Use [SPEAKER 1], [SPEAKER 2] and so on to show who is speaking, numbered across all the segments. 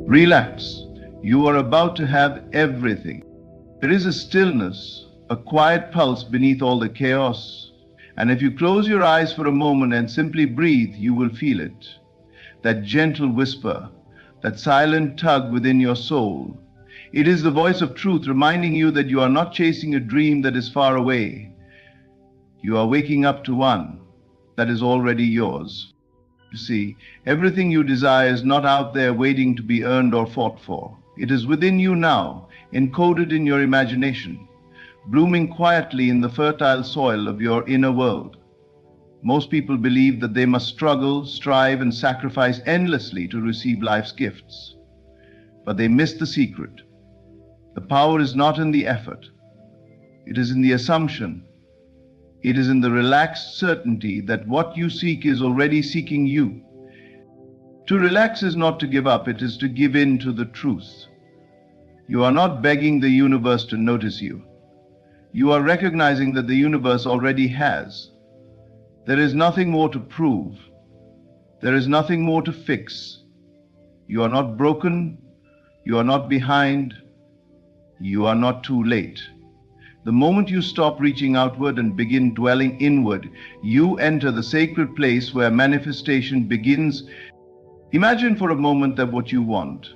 [SPEAKER 1] Relax. You are about to have everything. There is a stillness, a quiet pulse beneath all the chaos. And if you close your eyes for a moment and simply breathe, you will feel it. That gentle whisper, that silent tug within your soul. It is the voice of truth reminding you that you are not chasing a dream that is far away. You are waking up to one that is already yours. You see, everything you desire is not out there waiting to be earned or fought for. It is within you now, encoded in your imagination, blooming quietly in the fertile soil of your inner world. Most people believe that they must struggle, strive, and sacrifice endlessly to receive life's gifts. But they miss the secret. The power is not in the effort. It is in the assumption. It is in the relaxed certainty that what you seek is already seeking you. To relax is not to give up, it is to give in to the truth. You are not begging the universe to notice you. You are recognizing that the universe already has. There is nothing more to prove. There is nothing more to fix. You are not broken. You are not behind. You are not too late. The moment you stop reaching outward and begin dwelling inward, you enter the sacred place where manifestation begins. Imagine for a moment that what you want,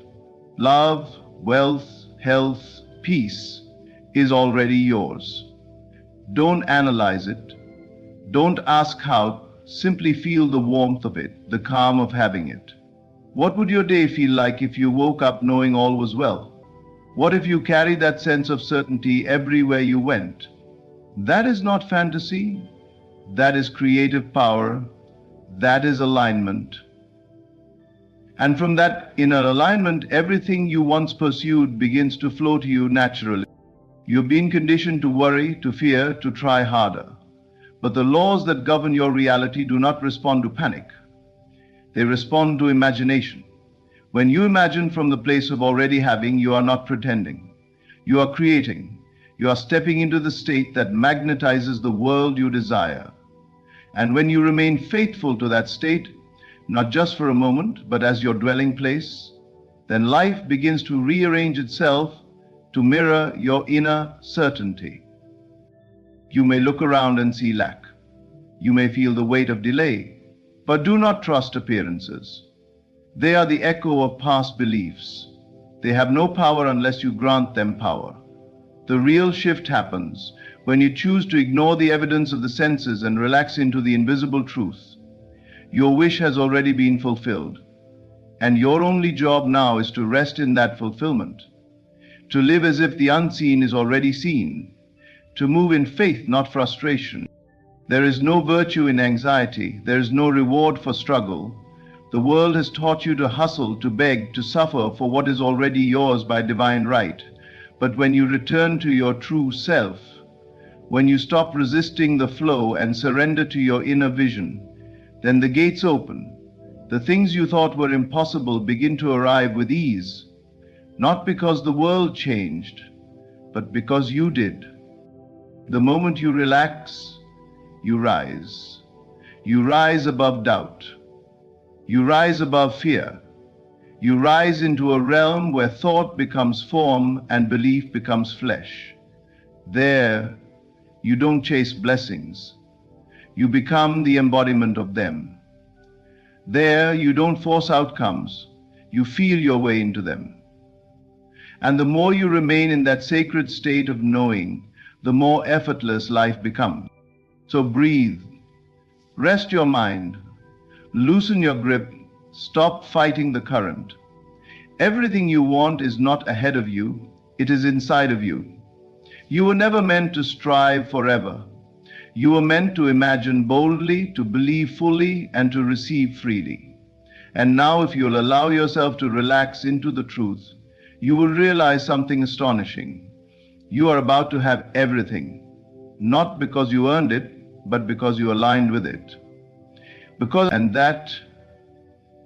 [SPEAKER 1] love, wealth, health, peace, is already yours. Don't analyze it. Don't ask how. Simply feel the warmth of it, the calm of having it. What would your day feel like if you woke up knowing all was well? What if you carried that sense of certainty everywhere you went? That is not fantasy. That is creative power. That is alignment. And from that inner alignment, everything you once pursued begins to flow to you naturally. You've been conditioned to worry, to fear, to try harder. But the laws that govern your reality do not respond to panic. They respond to imagination. When you imagine from the place of already having, you are not pretending. You are creating. You are stepping into the state that magnetizes the world you desire. And when you remain faithful to that state, not just for a moment, but as your dwelling place, then life begins to rearrange itself to mirror your inner certainty. You may look around and see lack. You may feel the weight of delay, but do not trust appearances. They are the echo of past beliefs. They have no power unless you grant them power. The real shift happens when you choose to ignore the evidence of the senses and relax into the invisible truth. Your wish has already been fulfilled, and your only job now is to rest in that fulfillment, to live as if the unseen is already seen, to move in faith, not frustration. There is no virtue in anxiety. There is no reward for struggle. The world has taught you to hustle, to beg, to suffer for what is already yours by divine right. But when you return to your true self, when you stop resisting the flow and surrender to your inner vision, then the gates open. The things you thought were impossible begin to arrive with ease, not because the world changed, but because you did. The moment you relax, you rise. You rise above doubt. You rise above fear. You rise into a realm where thought becomes form and belief becomes flesh. There, you don't chase blessings. You become the embodiment of them. There, you don't force outcomes. You feel your way into them. And the more you remain in that sacred state of knowing, the more effortless life becomes. So breathe. Rest your mind. Loosen your grip. Stop fighting the current. Everything you want is not ahead of you. It is inside of you. You were never meant to strive forever. You were meant to imagine boldly, to believe fully, and to receive freely. And now, if you'll allow yourself to relax into the truth, you will realize something astonishing. You are about to have everything, not because you earned it, but because you aligned with it. And that,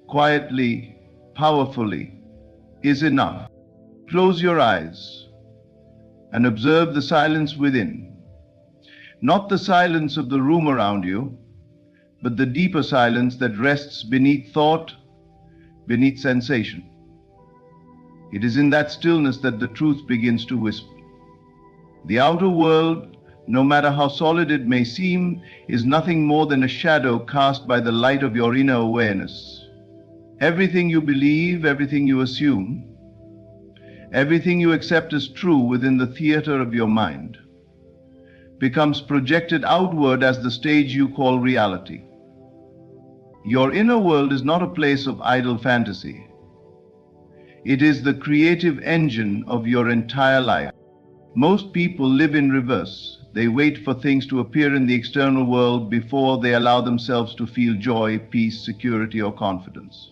[SPEAKER 1] quietly, powerfully, is enough. Close your eyes and observe the silence within. Not the silence of the room around you, but the deeper silence that rests beneath thought, beneath sensation. It is in that stillness that the truth begins to whisper. The outer world, no matter how solid it may seem, is nothing more than a shadow cast by the light of your inner awareness. Everything you believe, everything you assume, everything you accept as true within the theater of your mind becomes projected outward as the stage you call reality. Your inner world is not a place of idle fantasy. It is the creative engine of your entire life. Most people live in reverse. They wait for things to appear in the external world before they allow themselves to feel joy, peace, security, or confidence.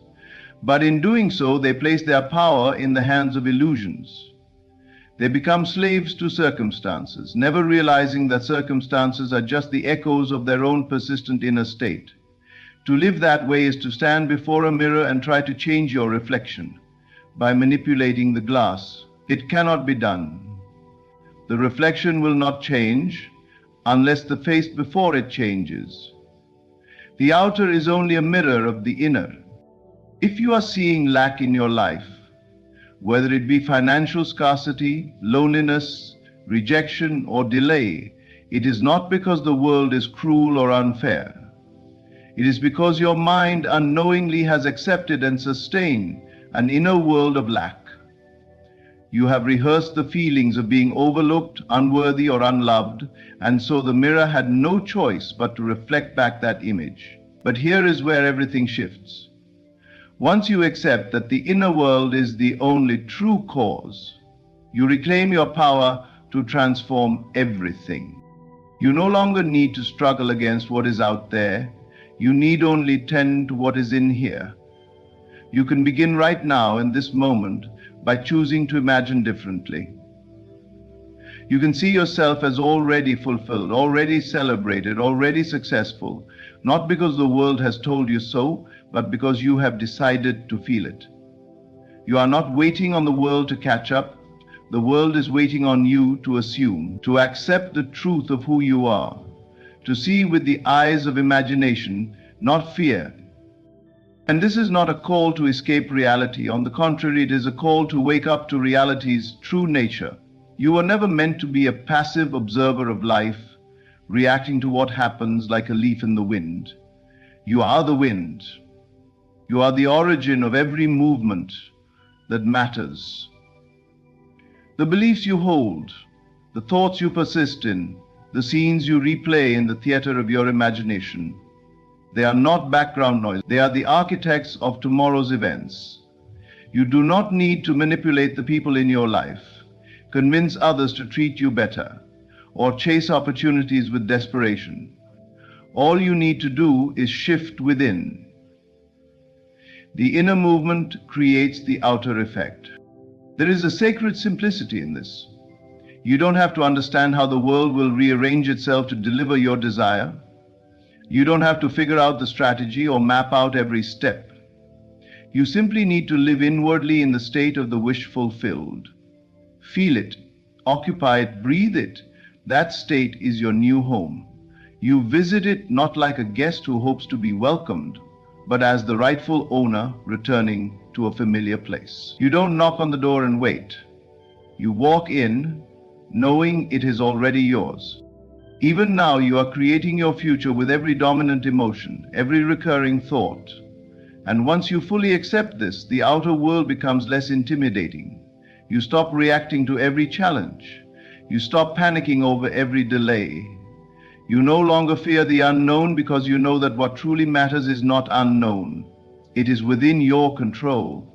[SPEAKER 1] But in doing so, they place their power in the hands of illusions. They become slaves to circumstances, never realizing that circumstances are just the echoes of their own persistent inner state. To live that way is to stand before a mirror and try to change your reflection by manipulating the glass. It cannot be done. The reflection will not change unless the face before it changes. The outer is only a mirror of the inner. If you are seeing lack in your life, whether it be financial scarcity, loneliness, rejection, or delay, it is not because the world is cruel or unfair. It is because your mind unknowingly has accepted and sustained an inner world of lack. You have rehearsed the feelings of being overlooked, unworthy, or unloved, and so the mirror had no choice but to reflect back that image. But here is where everything shifts. Once you accept that the inner world is the only true cause, you reclaim your power to transform everything. You no longer need to struggle against what is out there. You need only tend to what is in here. You can begin right now in this moment by choosing to imagine differently. You can see yourself as already fulfilled, already celebrated, already successful, not because the world has told you so, but because you have decided to feel it. You are not waiting on the world to catch up. The world is waiting on you to assume, to accept the truth of who you are, to see with the eyes of imagination, not fear. And this is not a call to escape reality. On the contrary, it is a call to wake up to reality's true nature. You were never meant to be a passive observer of life, reacting to what happens like a leaf in the wind. You are the wind. You are the origin of every movement that matters. The beliefs you hold, the thoughts you persist in, the scenes you replay in the theater of your imagination, they are not background noise. They are the architects of tomorrow's events. You do not need to manipulate the people in your life, convince others to treat you better, or chase opportunities with desperation. All you need to do is shift within. The inner movement creates the outer effect. There is a sacred simplicity in this. You don't have to understand how the world will rearrange itself to deliver your desire. You don't have to figure out the strategy or map out every step. You simply need to live inwardly in the state of the wish fulfilled. Feel it, occupy it, breathe it. That state is your new home. You visit it not like a guest who hopes to be welcomed, but as the rightful owner returning to a familiar place. You don't knock on the door and wait. You walk in, knowing it is already yours. Even now, you are creating your future with every dominant emotion, every recurring thought. And once you fully accept this, the outer world becomes less intimidating. You stop reacting to every challenge. You stop panicking over every delay. You no longer fear the unknown because you know that what truly matters is not unknown. It is within your control.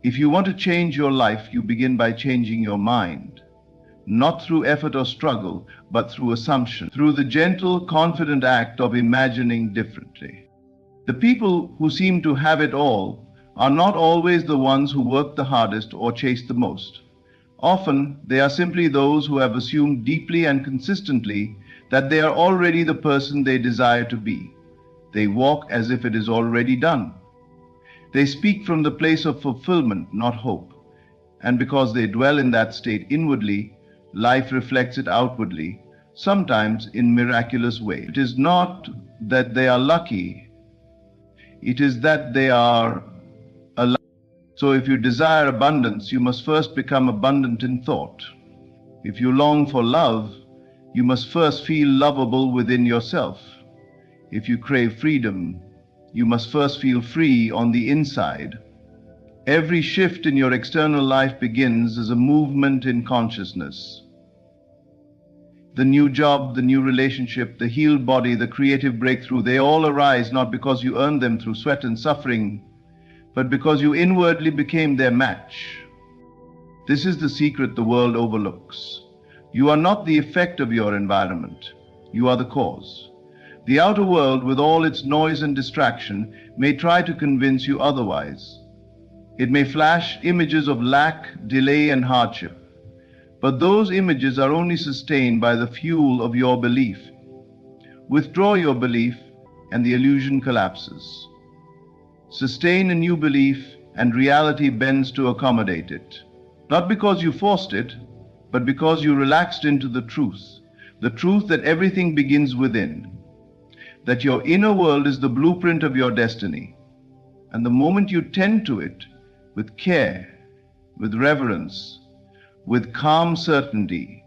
[SPEAKER 1] If you want to change your life, you begin by changing your mind. Not through effort or struggle, but through assumption, through the gentle, confident act of imagining differently. The people who seem to have it all are not always the ones who work the hardest or chase the most. Often, they are simply those who have assumed deeply and consistently that they are already the person they desire to be. They walk as if it is already done. They speak from the place of fulfillment, not hope. And because they dwell in that state inwardly, life reflects it outwardly, sometimes in miraculous ways. It is not that they are lucky, it is that they are alive. So if you desire abundance, you must first become abundant in thought. If you long for love, you must first feel lovable within yourself. If you crave freedom, you must first feel free on the inside. Every shift in your external life begins as a movement in consciousness. The new job, the new relationship, the healed body, the creative breakthrough, they all arise not because you earned them through sweat and suffering, but because you inwardly became their match. This is the secret the world overlooks. You are not the effect of your environment. You are the cause. The outer world, with all its noise and distraction, may try to convince you otherwise. It may flash images of lack, delay, and hardship. But those images are only sustained by the fuel of your belief. Withdraw your belief, and the illusion collapses. Sustain a new belief, and reality bends to accommodate it. Not because you forced it, but because you relaxed into the truth that everything begins within, that your inner world is the blueprint of your destiny. And the moment you tend to it with care, with reverence, with calm certainty,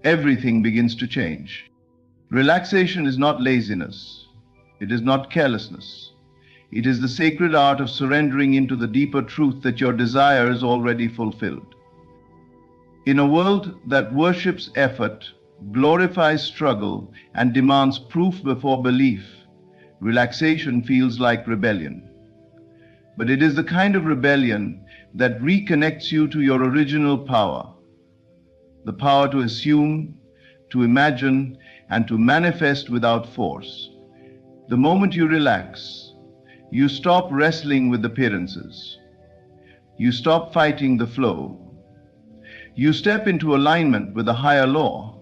[SPEAKER 1] everything begins to change. Relaxation is not laziness. It is not carelessness. It is the sacred art of surrendering into the deeper truth that your desire is already fulfilled. In a world that worships effort, glorifies struggle, and demands proof before belief, relaxation feels like rebellion. But it is the kind of rebellion that reconnects you to your original power, the power to assume, to imagine, and to manifest without force. The moment you relax, you stop wrestling with appearances. You stop fighting the flow. You step into alignment with a higher law,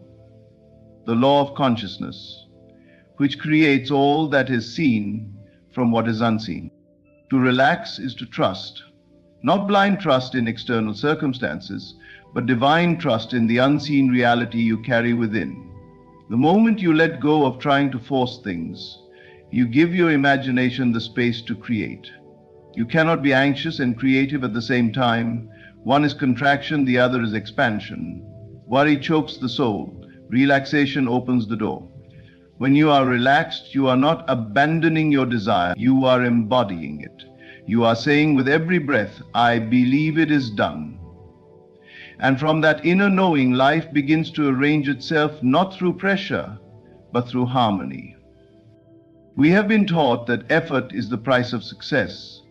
[SPEAKER 1] the law of consciousness, which creates all that is seen from what is unseen. To relax is to trust, not blind trust in external circumstances, but divine trust in the unseen reality you carry within. The moment you let go of trying to force things, you give your imagination the space to create. You cannot be anxious and creative at the same time. One is contraction, the other is expansion. Worry chokes the soul. Relaxation opens the door. When you are relaxed, you are not abandoning your desire, you are embodying it. You are saying with every breath, I believe it is done. And from that inner knowing, life begins to arrange itself not through pressure, but through harmony. We have been taught that effort is the price of success,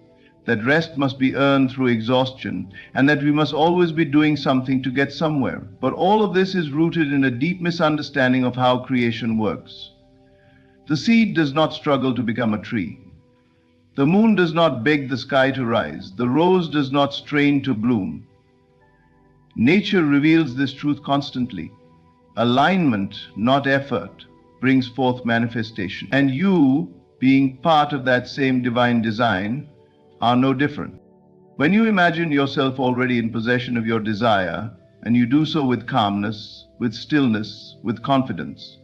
[SPEAKER 1] that rest must be earned through exhaustion, and that we must always be doing something to get somewhere. But all of this is rooted in a deep misunderstanding of how creation works. The seed does not struggle to become a tree. The moon does not beg the sky to rise. The rose does not strain to bloom. Nature reveals this truth constantly. Alignment, not effort, brings forth manifestation. And you, being part of that same divine design, are no different. When you imagine yourself already in possession of your desire, and you do so with calmness, with stillness, with confidence,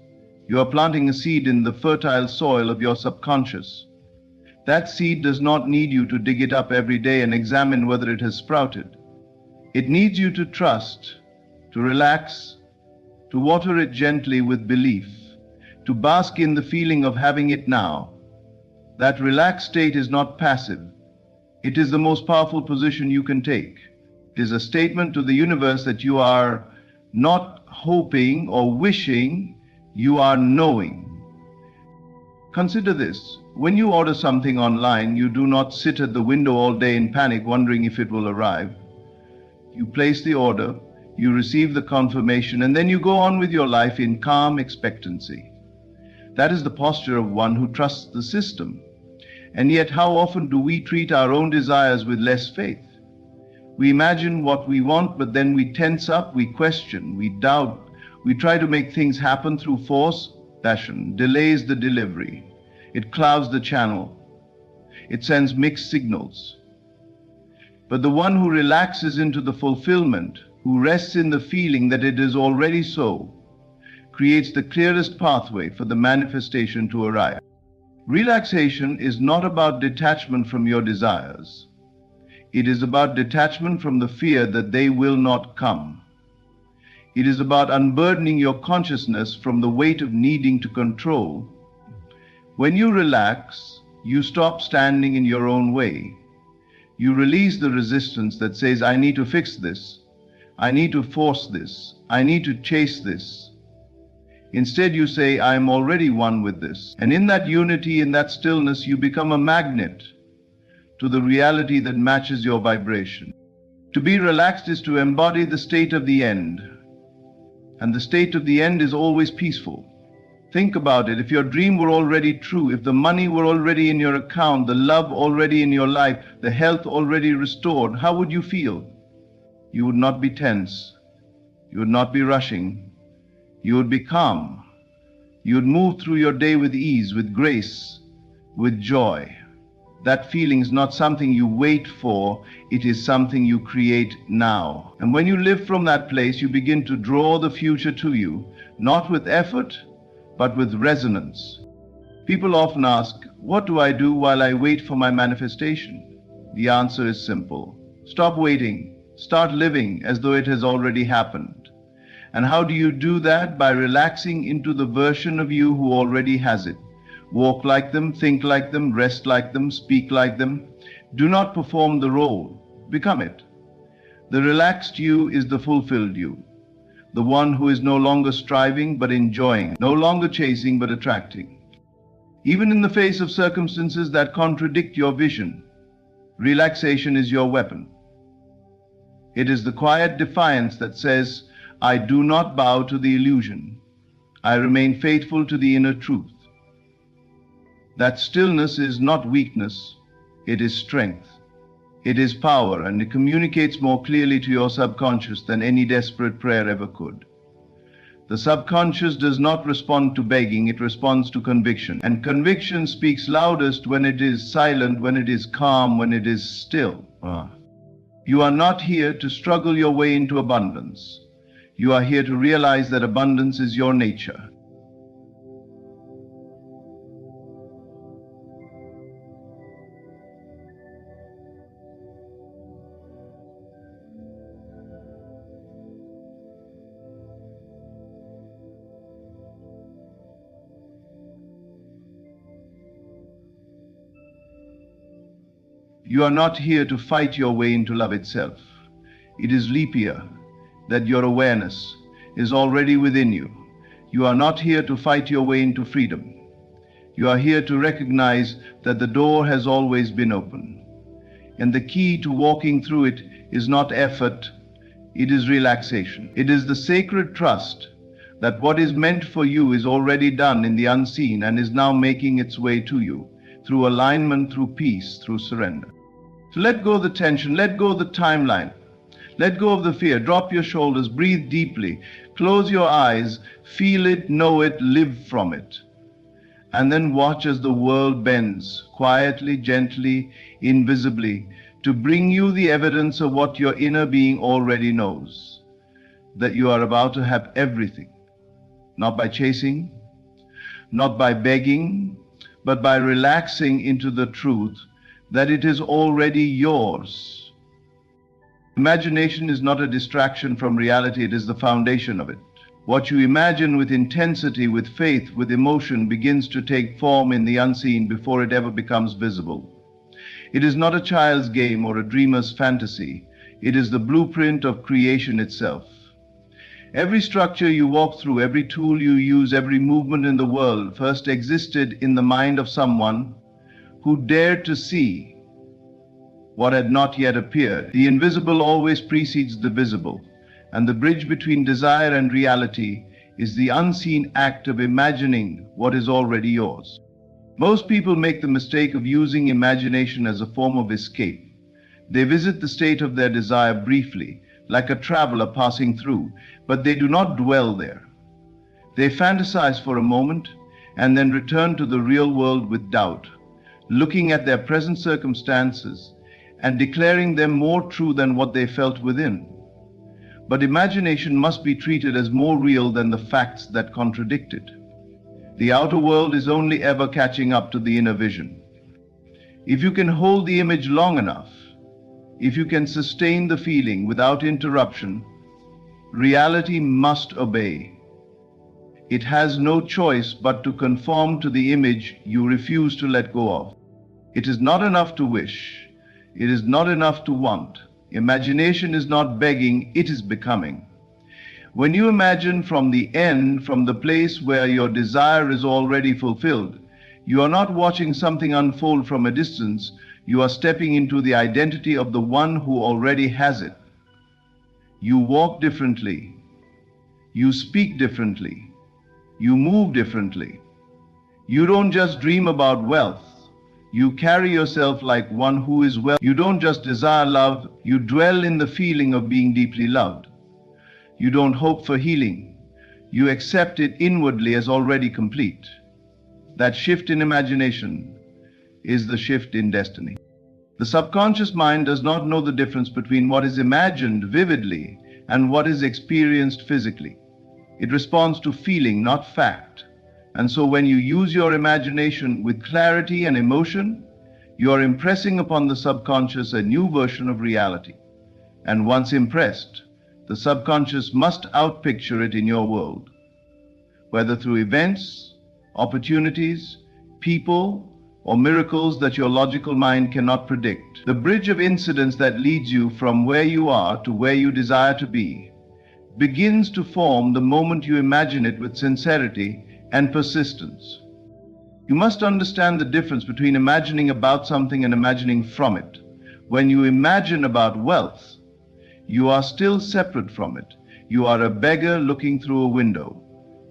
[SPEAKER 1] you are planting a seed in the fertile soil of your subconscious. That seed does not need you to dig it up every day and examine whether it has sprouted. It needs you to trust, to relax, to water it gently with belief, to bask in the feeling of having it now. That relaxed state is not passive. It is the most powerful position you can take. It is a statement to the universe that you are not hoping or wishing, you are knowing. Consider this. When you order something online, you do not sit at the window all day in panic wondering if it will arrive. You place the order, you receive the confirmation, and then you go on with your life in calm expectancy. That is the posture of one who trusts the system. And yet, how often do we treat our own desires with less faith? We imagine what we want, but then we tense up, we question, we doubt, we try to make things happen through force. Passion delays the delivery. It clouds the channel. It sends mixed signals. But the one who relaxes into the fulfillment, who rests in the feeling that it is already so, creates the clearest pathway for the manifestation to arrive. Relaxation is not about detachment from your desires. It is about detachment from the fear that they will not come. It is about unburdening your consciousness from the weight of needing to control. When you relax, you stop standing in your own way. You release the resistance that says, I need to fix this, I need to force this, I need to chase this. Instead, you say, I am already one with this. And in that unity, in that stillness, you become a magnet to the reality that matches your vibration. To be relaxed is to embody the state of the end. And the state of the end is always peaceful. Think about it. If your dream were already true, if the money were already in your account, the love already in your life, the health already restored, how would you feel? You would not be tense. You would not be rushing. You would be calm. You would move through your day with ease, with grace, with joy. That feeling is not something you wait for, it is something you create now. And when you live from that place, you begin to draw the future to you, not with effort, but with resonance. People often ask, what do I do while I wait for my manifestation? The answer is simple. Stop waiting. Start living as though it has already happened. And how do you do that? By relaxing into the version of you who already has it. Walk like them, think like them, rest like them, speak like them. Do not perform the role. Become it. The relaxed you is the fulfilled you. The one who is no longer striving but enjoying, no longer chasing but attracting. Even in the face of circumstances that contradict your vision, relaxation is your weapon. It is the quiet defiance that says, I do not bow to the illusion. I remain faithful to the inner truth. That stillness is not weakness, it is strength. It is power, and it communicates more clearly to your subconscious than any desperate prayer ever could. The subconscious does not respond to begging, it responds to conviction. And conviction speaks loudest when it is silent, when it is calm, when it is still. You are not here to struggle your way into abundance. You are here to realize that abundance is your nature. You are not here to fight your way into love itself. It is leap year that your awareness is already within you. You are not here to fight your way into freedom. You are here to recognize that the door has always been open. And the key to walking through it is not effort, it is relaxation. It is the sacred trust that what is meant for you is already done in the unseen and is now making its way to you through alignment, through peace, through surrender. So let go of the tension, let go of the timeline, let go of the fear, drop your shoulders, breathe deeply, close your eyes, feel it, know it, live from it. And then watch as the world bends, quietly, gently, invisibly, to bring you the evidence of what your inner being already knows, that you are about to have everything, not by chasing, not by begging, but by relaxing into the truth that it is already yours. Imagination is not a distraction from reality, it is the foundation of it. What you imagine with intensity, with faith, with emotion begins to take form in the unseen before it ever becomes visible. It is not a child's game or a dreamer's fantasy. It is the blueprint of creation itself. Every structure you walk through, every tool you use, every movement in the world first existed in the mind of someone who dared to see what had not yet appeared. The invisible always precedes the visible, and the bridge between desire and reality is the unseen act of imagining what is already yours. Most people make the mistake of using imagination as a form of escape. They visit the state of their desire briefly, like a traveler passing through, but they do not dwell there. They fantasize for a moment and then return to the real world with doubt, looking at their present circumstances and declaring them more true than what they felt within. But imagination must be treated as more real than the facts that contradict it. The outer world is only ever catching up to the inner vision. If you can hold the image long enough, If you can sustain the feeling without interruption, reality must obey. It has no choice but to conform to the image you refuse to let go of. It is not enough to wish. It is not enough to want. Imagination is not begging, it is becoming. When you imagine from the end, from the place where your desire is already fulfilled, you are not watching something unfold from a distance, you are stepping into the identity of the one who already has it. You walk differently. You speak differently. You move differently. You don't just dream about wealth. You carry yourself like one who is well. You don't just desire love, you dwell in the feeling of being deeply loved. You don't hope for healing. You accept it inwardly as already complete. That shift in imagination is the shift in destiny. The subconscious mind does not know the difference between what is imagined vividly and what is experienced physically. It responds to feeling, not fact. And so when you use your imagination with clarity and emotion, you are impressing upon the subconscious a new version of reality. And once impressed, the subconscious must outpicture it in your world, whether through events, opportunities, people, or miracles that your logical mind cannot predict. The bridge of incidents that leads you from where you are to where you desire to be begins to form the moment you imagine it with sincerity and persistence. You must understand the difference between imagining about something and imagining from it. When you imagine about wealth, you are still separate from it. You are a beggar looking through a window.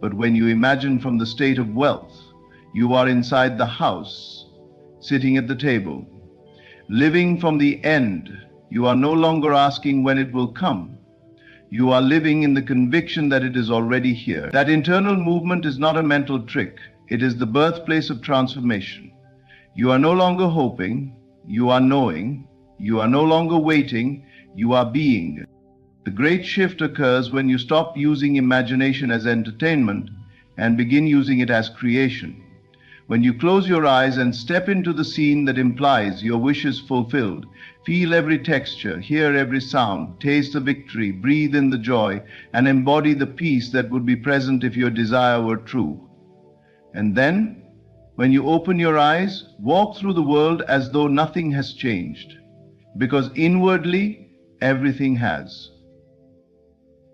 [SPEAKER 1] But when you imagine from the state of wealth, you are inside the house, sitting at the table. Living from the end, you are no longer asking when it will come. You are living in the conviction that it is already here. That internal movement is not a mental trick. It is the birthplace of transformation. You are no longer hoping, you are knowing. You are no longer waiting, you are being. The great shift occurs when you stop using imagination as entertainment and begin using it as creation. When you close your eyes and step into the scene that implies your wishes fulfilled, feel every texture, hear every sound, taste the victory, breathe in the joy, and embody the peace that would be present if your desire were true. And then, when you open your eyes, walk through the world as though nothing has changed, because inwardly, everything has.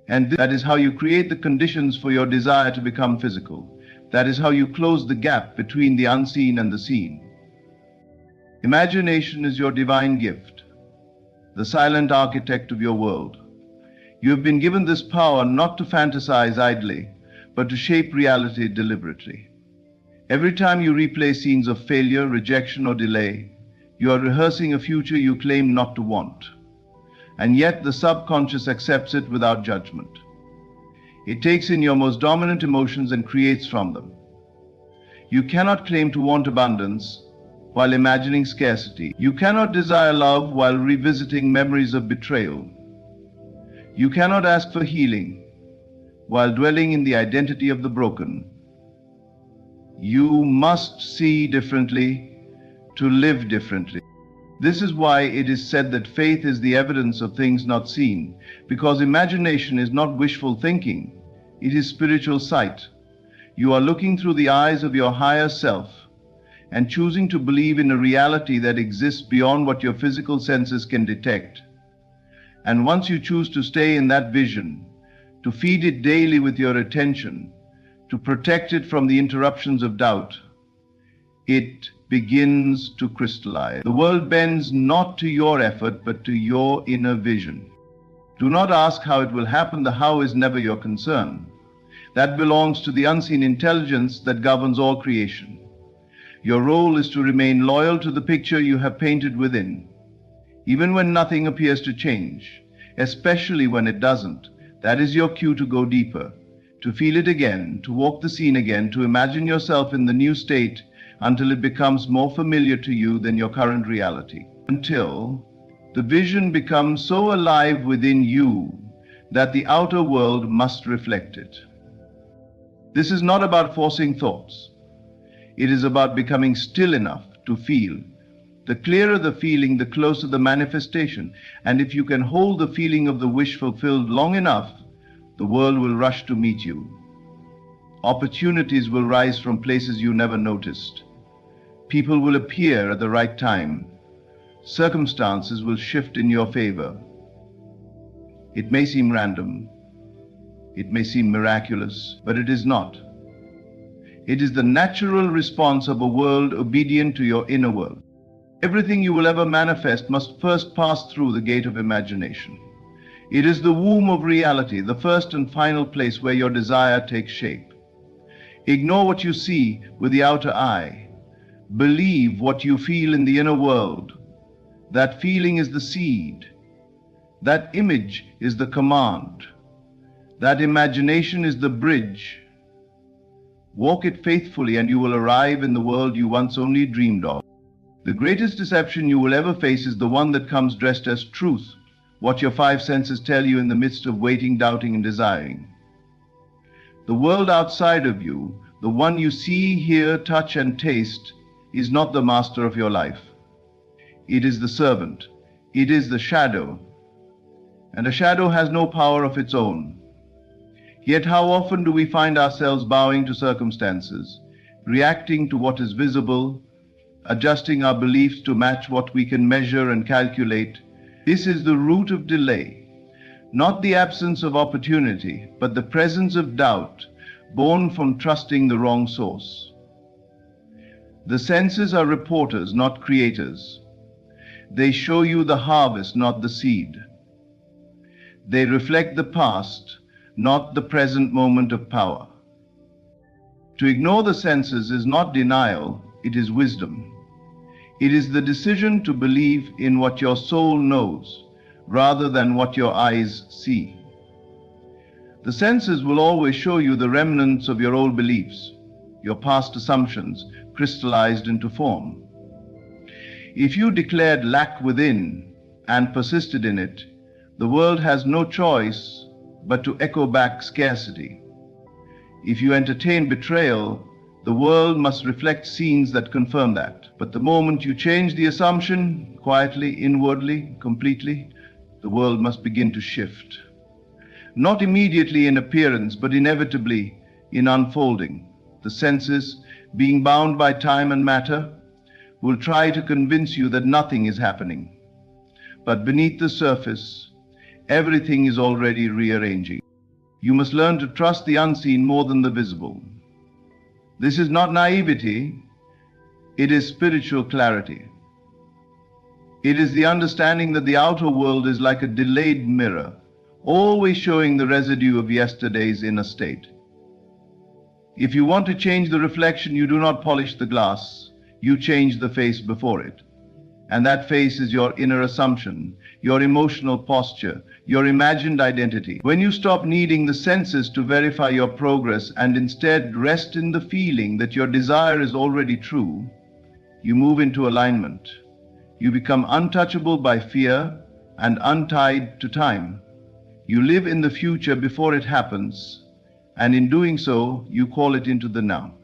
[SPEAKER 1] And that is how you create the conditions for your desire to become physical. That is how you close the gap between the unseen and the seen. Imagination is your divine gift, the silent architect of your world. You have been given this power not to fantasize idly, but to shape reality deliberately. Every time you replay scenes of failure, rejection, or delay, you are rehearsing a future you claim not to want. And yet the subconscious accepts it without judgment. It takes in your most dominant emotions and creates from them. You cannot claim to want abundance while imagining scarcity. You cannot desire love while revisiting memories of betrayal. You cannot ask for healing while dwelling in the identity of the broken. You must see differently to live differently. This is why it is said that faith is the evidence of things not seen, because imagination is not wishful thinking. It is spiritual sight. You are looking through the eyes of your higher self and choosing to believe in a reality that exists beyond what your physical senses can detect. And once you choose to stay in that vision, to feed it daily with your attention, to protect it from the interruptions of doubt, it begins to crystallize. The world bends not to your effort, but to your inner vision. Do not ask how it will happen. The how is never your concern. That belongs to the unseen intelligence that governs all creation. Your role is to remain loyal to the picture you have painted within. Even when nothing appears to change, especially when it doesn't, that is your cue to go deeper, to feel it again, to walk the scene again, to imagine yourself in the new state until it becomes more familiar to you than your current reality. Until the vision becomes so alive within you that the outer world must reflect it. This is not about forcing thoughts. It is about becoming still enough to feel The clearer the feeling, the closer the manifestation. And if you can hold the feeling of the wish fulfilled long enough, the world will rush to meet you. Opportunities will rise from places you never noticed. People will appear at the right time. Circumstances will shift in your favor. It may seem random. It may seem miraculous, but it is not. It is the natural response of a world obedient to your inner world. Everything you will ever manifest must first pass through the gate of imagination. It is the womb of reality, the first and final place where your desire takes shape. Ignore what you see with the outer eye. Believe what you feel in the inner world. That feeling is the seed. That image is the command. That imagination is the bridge. Walk it faithfully and you will arrive in the world you once only dreamed of. The greatest deception you will ever face is the one that comes dressed as truth, what your five senses tell you in the midst of waiting, doubting, and desiring. The world outside of you, the one you see, hear, touch, and taste, is not the master of your life. It is the servant. It is the shadow. And a shadow has no power of its own. Yet how often do we find ourselves bowing to circumstances, reacting to what is visible, adjusting our beliefs to match what we can measure and calculate? This is the root of delay, not the absence of opportunity, but the presence of doubt, born from trusting the wrong source. The senses are reporters, not creators. They show you the harvest, not the seed. They reflect the past, not the present moment of power. To ignore the senses is not denial, it is wisdom. It is the decision to believe in what your soul knows, rather than what your eyes see. The senses will always show you the remnants of your old beliefs, your past assumptions, crystallized into form. If you declared lack within and persisted in it, the world has no choice but to echo back scarcity. If you entertain betrayal, the world must reflect scenes that confirm that. But the moment you change the assumption, quietly, inwardly, completely, the world must begin to shift. Not immediately in appearance, but inevitably in unfolding. The senses, being bound by time and matter, will try to convince you that nothing is happening. But beneath the surface, everything is already rearranging. You must learn to trust the unseen more than the visible. This is not naivety, it is spiritual clarity. It is the understanding that the outer world is like a delayed mirror, always showing the residue of yesterday's inner state. If you want to change the reflection, you do not polish the glass, you change the face before it. And that face is your inner assumption, your emotional posture, your imagined identity. When you stop needing the senses to verify your progress and instead rest in the feeling that your desire is already true, you move into alignment. You become untouchable by fear and untied to time. You live in the future before it happens, and in doing so, you call it into the now.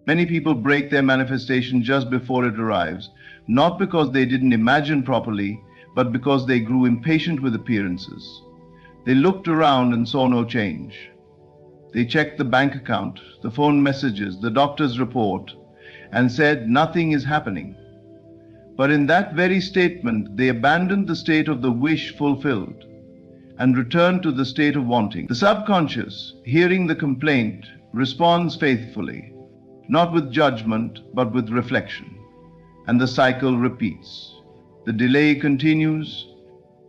[SPEAKER 1] Many people break their manifestation just before it arrives, not because they didn't imagine properly, but because they grew impatient with appearances. They looked around and saw no change. They checked the bank account, the phone messages, the doctor's report, and said nothing is happening. But in that very statement, they abandoned the state of the wish fulfilled and returned to the state of wanting. The subconscious, hearing the complaint, responds faithfully, not with judgment, but with reflection. And the cycle repeats. The delay continues.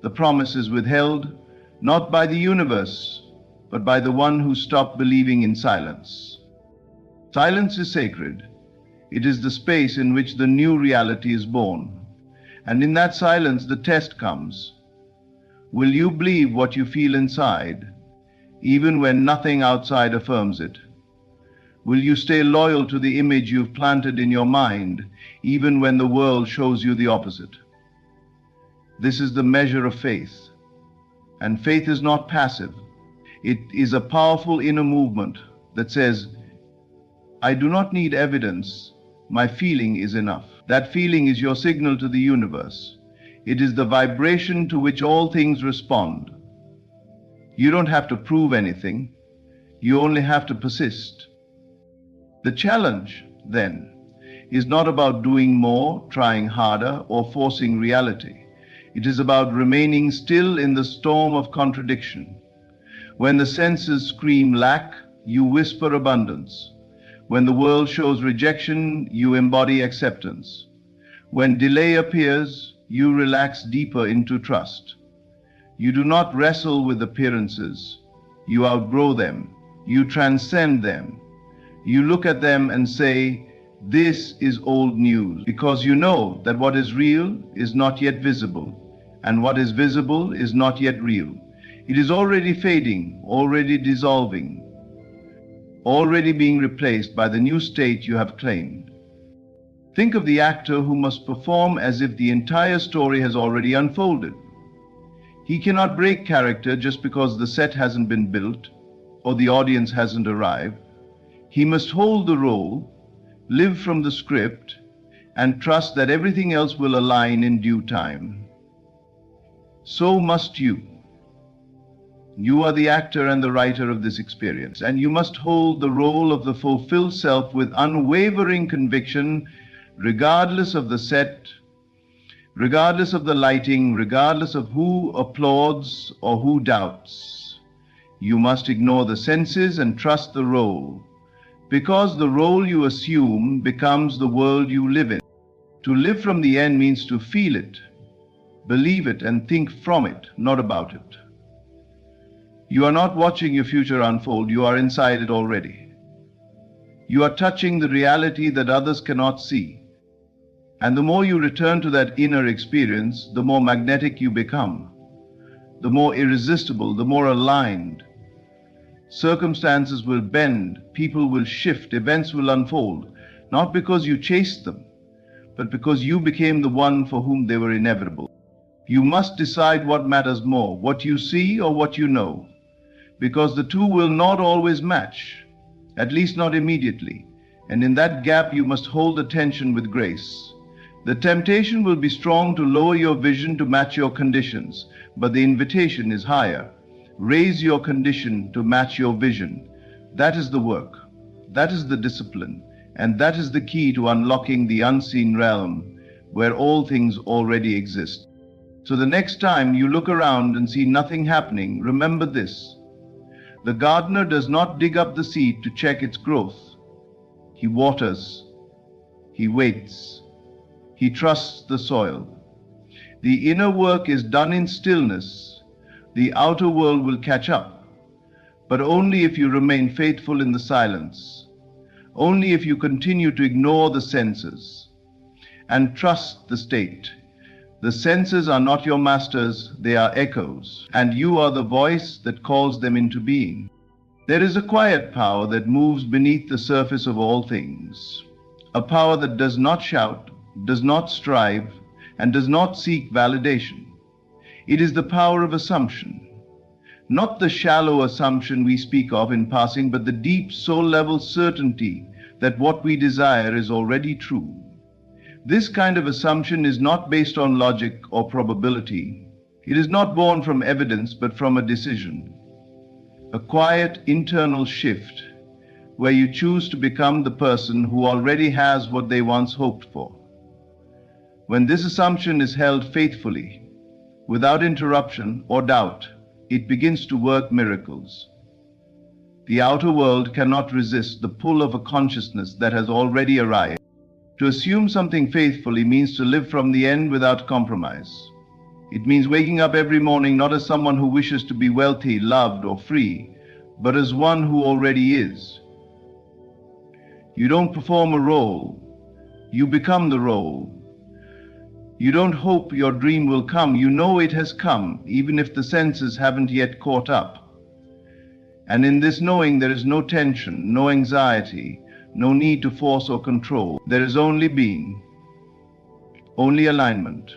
[SPEAKER 1] The promise is withheld, not by the universe, but by the one who stopped believing in silence. Silence is sacred. It is the space in which the new reality is born. And in that silence, the test comes. Will you believe what you feel inside, even when nothing outside affirms it? Will you stay loyal to the image you've planted in your mind, even when the world shows you the opposite? This is the measure of faith. And faith is not passive. It is a powerful inner movement that says, I do not need evidence, My feeling is enough. That feeling is your signal to the universe. It is the vibration to which all things respond. You don't have to prove anything. You only have to persist. The challenge, then, is not about doing more, trying harder, or forcing reality. It is about remaining still in the storm of contradiction. When the senses scream lack, you whisper abundance. When the world shows rejection, you embody acceptance. When delay appears, you relax deeper into trust. You do not wrestle with appearances. You outgrow them. You transcend them. You look at them and say, "This is old news," because you know that what is real is not yet visible, and what is visible is not yet real. It is already fading, already dissolving, already being replaced by the new state you have claimed. Think of the actor who must perform as if the entire story has already unfolded. He cannot break character just because the set hasn't been built or the audience hasn't arrived. He must hold the role, live from the script, and trust that everything else will align in due time. So must you. You are the actor and the writer of this experience, and you must hold the role of the fulfilled self with unwavering conviction, regardless of the set, regardless of the lighting, regardless of who applauds or who doubts. You must ignore the senses and trust the role, because the role you assume becomes the world you live in. To live from the end means to feel it, believe it, and think from it, not about it. You are not watching your future unfold, you are inside it already. You are touching the reality that others cannot see. And the more you return to that inner experience, the more magnetic you become, the more irresistible, the more aligned. Circumstances will bend, people will shift, events will unfold, not because you chased them, but because you became the one for whom they were inevitable. You must decide what matters more, what you see or what you know, because the two will not always match, at least not immediately, and in that gap you must hold attention with grace. The temptation will be strong to lower your vision to match your conditions, but the invitation is higher. Raise your condition to match your vision. That is the work, that is the discipline, and that is the key to unlocking the unseen realm where all things already exist. So the next time you look around and see nothing happening, remember this. The gardener does not dig up the seed to check its growth. He waters, he waits, he trusts the soil. The inner work is done in stillness. The outer world will catch up, but only if you remain faithful in the silence, only if you continue to ignore the senses and trust the state. The senses are not your masters, they are echoes, and you are the voice that calls them into being. There is a quiet power that moves beneath the surface of all things, a power that does not shout, does not strive, and does not seek validation. It is the power of assumption, not the shallow assumption we speak of in passing, but the deep soul-level certainty that what we desire is already true. This kind of assumption is not based on logic or probability. It is not born from evidence, but from a decision. A quiet internal shift where you choose to become the person who already has what they once hoped for. When this assumption is held faithfully, without interruption or doubt, it begins to work miracles. The outer world cannot resist the pull of a consciousness that has already arrived. To assume something faithfully means to live from the end without compromise. It means waking up every morning not as someone who wishes to be wealthy, loved, or free, but as one who already is. You don't perform a role, you become the role. You don't hope your dream will come, you know it has come, even if the senses haven't yet caught up. And in this knowing there is no tension, no anxiety, no need to force or control. There is only being, only alignment,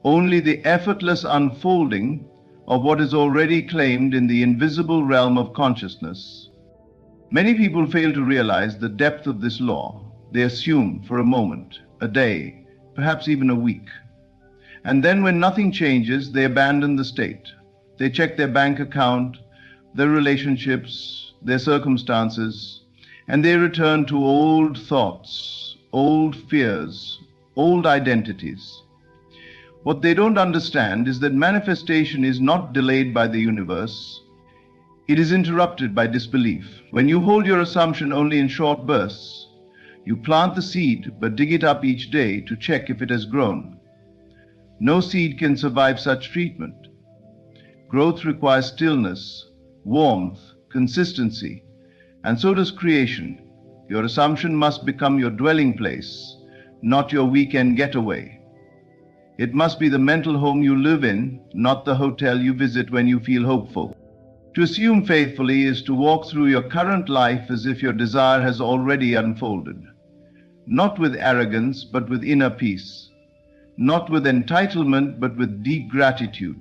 [SPEAKER 1] only the effortless unfolding of what is already claimed in the invisible realm of consciousness. Many people fail to realize the depth of this law. They assume for a moment, a day, perhaps even a week. And then when nothing changes, they abandon the state. They check their bank account, their relationships, their circumstances, and they return to old thoughts, old fears, old identities. What they don't understand is that manifestation is not delayed by the universe. It is interrupted by disbelief. When you hold your assumption only in short bursts, you plant the seed but dig it up each day to check if it has grown. No seed can survive such treatment. Growth requires stillness, warmth, consistency, and so does creation. Your assumption must become your dwelling place, not your weekend getaway. It must be the mental home you live in, not the hotel you visit when you feel hopeful. To assume faithfully is to walk through your current life as if your desire has already unfolded. Not with arrogance, but with inner peace. Not with entitlement, but with deep gratitude.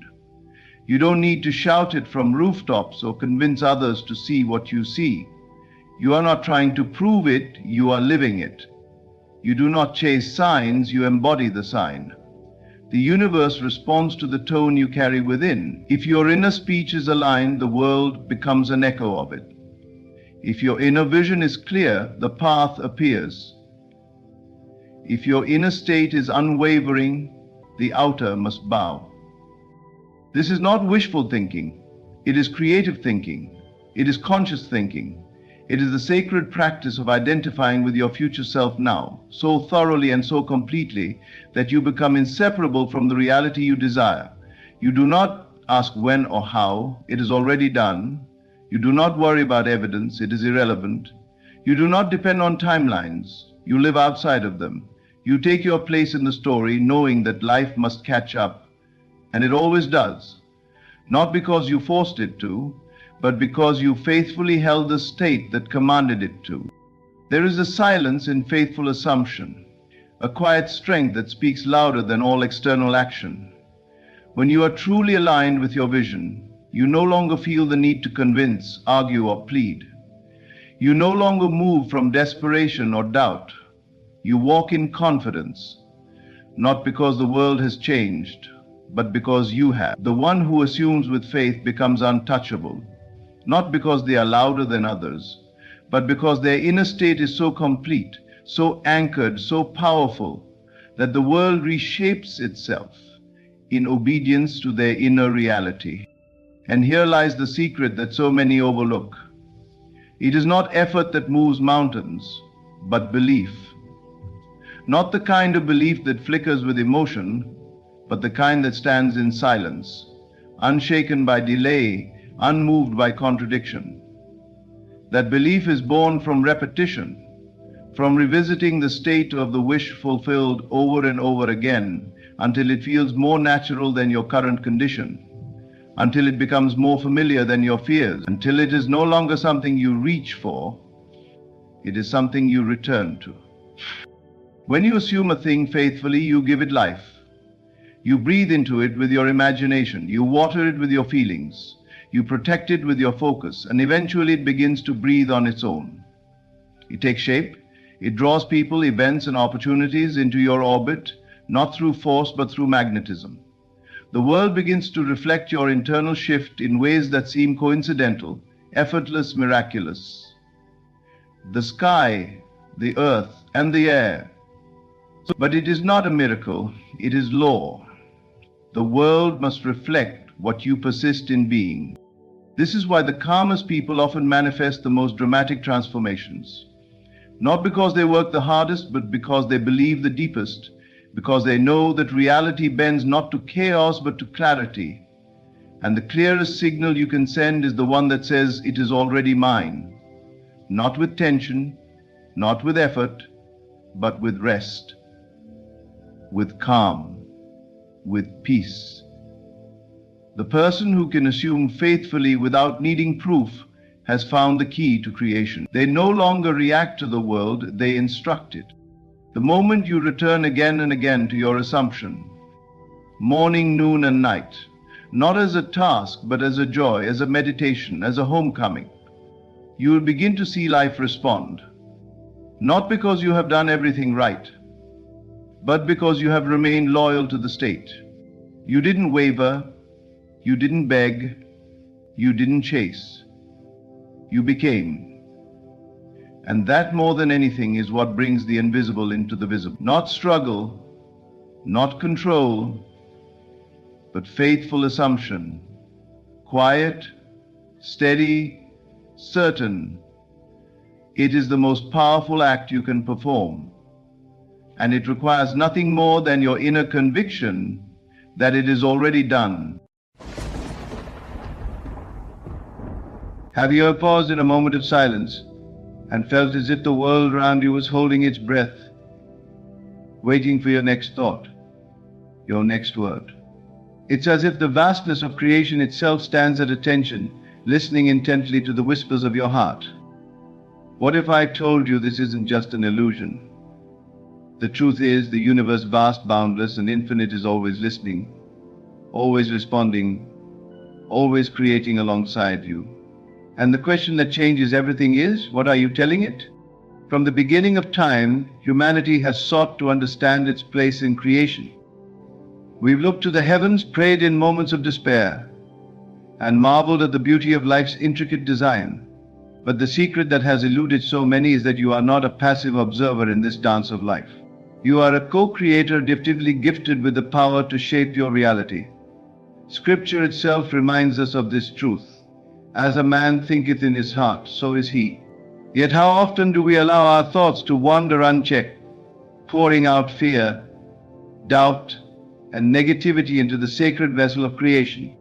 [SPEAKER 1] You don't need to shout it from rooftops or convince others to see what you see. You are not trying to prove it, you are living it. You do not chase signs, you embody the sign. The universe responds to the tone you carry within. If your inner speech is aligned, the world becomes an echo of it. If your inner vision is clear, the path appears. If your inner state is unwavering, the outer must bow. This is not wishful thinking. It is creative thinking. It is conscious thinking. It is the sacred practice of identifying with your future self now, so thoroughly and so completely that you become inseparable from the reality you desire. You do not ask when or how, it is already done. You do not worry about evidence, it is irrelevant. You do not depend on timelines, you live outside of them. You take your place in the story knowing that life must catch up, and it always does. Not because you forced it to, but because you faithfully held the state that commanded it to. There is a silence in faithful assumption, a quiet strength that speaks louder than all external action. When you are truly aligned with your vision, you no longer feel the need to convince, argue, or plead. You no longer move from desperation or doubt. You walk in confidence, not because the world has changed, but because you have. The one who assumes with faith becomes untouchable, not because they are louder than others, but because their inner state is so complete, so anchored, so powerful, that the world reshapes itself in obedience to their inner reality. And here lies the secret that so many overlook. It is not effort that moves mountains, but belief. Not the kind of belief that flickers with emotion, but the kind that stands in silence, unshaken by delay, unmoved by contradiction. That belief is born from repetition, from revisiting the state of the wish fulfilled over and over again until it feels more natural than your current condition, until it becomes more familiar than your fears, until it is no longer something you reach for, it is something you return to. When you assume a thing faithfully, you give it life. You breathe into it with your imagination. You water it with your feelings. You protect it with your focus, and eventually it begins to breathe on its own. It takes shape. It draws people, events, and opportunities into your orbit, not through force, but through magnetism. The world begins to reflect your internal shift in ways that seem coincidental, effortless, miraculous. The sky, the earth, and the air. But it is not a miracle, it is law. The world must reflect what you persist in being. This is why the calmest people often manifest the most dramatic transformations. Not because they work the hardest, but because they believe the deepest, because they know that reality bends not to chaos, but to clarity. And the clearest signal you can send is the one that says, it is already mine. Not with tension, not with effort, but with rest, with calm, with peace. The person who can assume faithfully without needing proof has found the key to creation. They no longer react to the world, they instruct it. The moment you return again and again to your assumption, morning, noon, and night, not as a task, but as a joy, as a meditation, as a homecoming, you will begin to see life respond. Not because you have done everything right, but because you have remained loyal to the state. You didn't waver, you didn't beg, you didn't chase. You became. And that more than anything is what brings the invisible into the visible. Not struggle, not control, but faithful assumption. Quiet, steady, certain. It is the most powerful act you can perform. And it requires nothing more than your inner conviction that it is already done. Have you ever paused in a moment of silence and felt as if the world around you was holding its breath, waiting for your next thought, your next word? It's as if the vastness of creation itself stands at attention, listening intently to the whispers of your heart. What if I told you this isn't just an illusion? The truth is, the universe, vast, boundless, and infinite, is always listening, always responding, always creating alongside you. And the question that changes everything is, what are you telling it? From the beginning of time, humanity has sought to understand its place in creation. We've looked to the heavens, prayed in moments of despair, and marveled at the beauty of life's intricate design. But the secret that has eluded so many is that you are not a passive observer in this dance of life. You are a co-creator, divinely gifted with the power to shape your reality. Scripture itself reminds us of this truth. As a man thinketh in his heart, so is he. Yet how often do we allow our thoughts to wander unchecked, pouring out fear, doubt, and negativity into the sacred vessel of creation?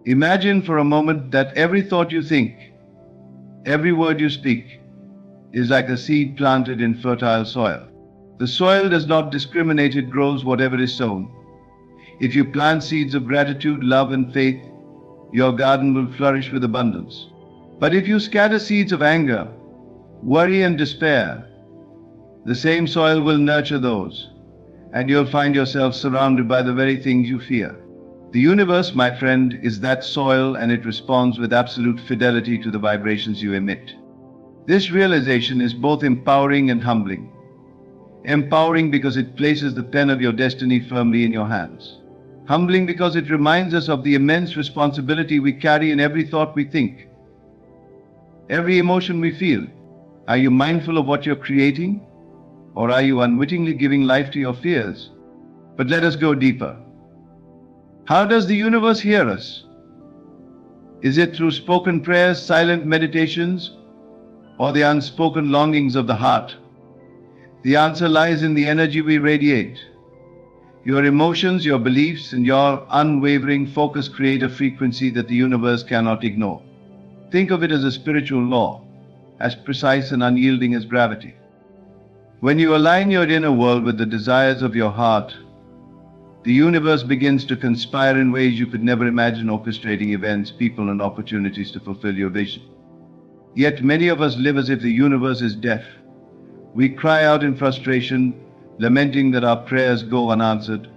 [SPEAKER 1] Imagine for a moment that every thought you think, every word you speak, is like a seed planted in fertile soil. The soil does not discriminate, it grows whatever is sown. If you plant seeds of gratitude, love, and faith, your garden will flourish with abundance. But if you scatter seeds of anger, worry, and despair, the same soil will nurture those, and you'll find yourself surrounded by the very things you fear. The universe, my friend, is that soil, and it responds with absolute fidelity to the vibrations you emit. This realization is both empowering and humbling. Empowering because it places the pen of your destiny firmly in your hands. Humbling because it reminds us of the immense responsibility we carry in every thought we think, every emotion we feel. Are you mindful of what you're creating, or are you unwittingly giving life to your fears? But let us go deeper. How does the universe hear us? Is it through spoken prayers, silent meditations, or the unspoken longings of the heart? The answer lies in the energy we radiate. Your emotions, your beliefs, and your unwavering focus create a frequency that the universe cannot ignore. Think of it as a spiritual law, as precise and unyielding as gravity. When you align your inner world with the desires of your heart, the universe begins to conspire in ways you could never imagine, orchestrating events, people, and opportunities to fulfill your vision. Yet many of us live as if the universe is deaf. We cry out in frustration, lamenting that our prayers go unanswered,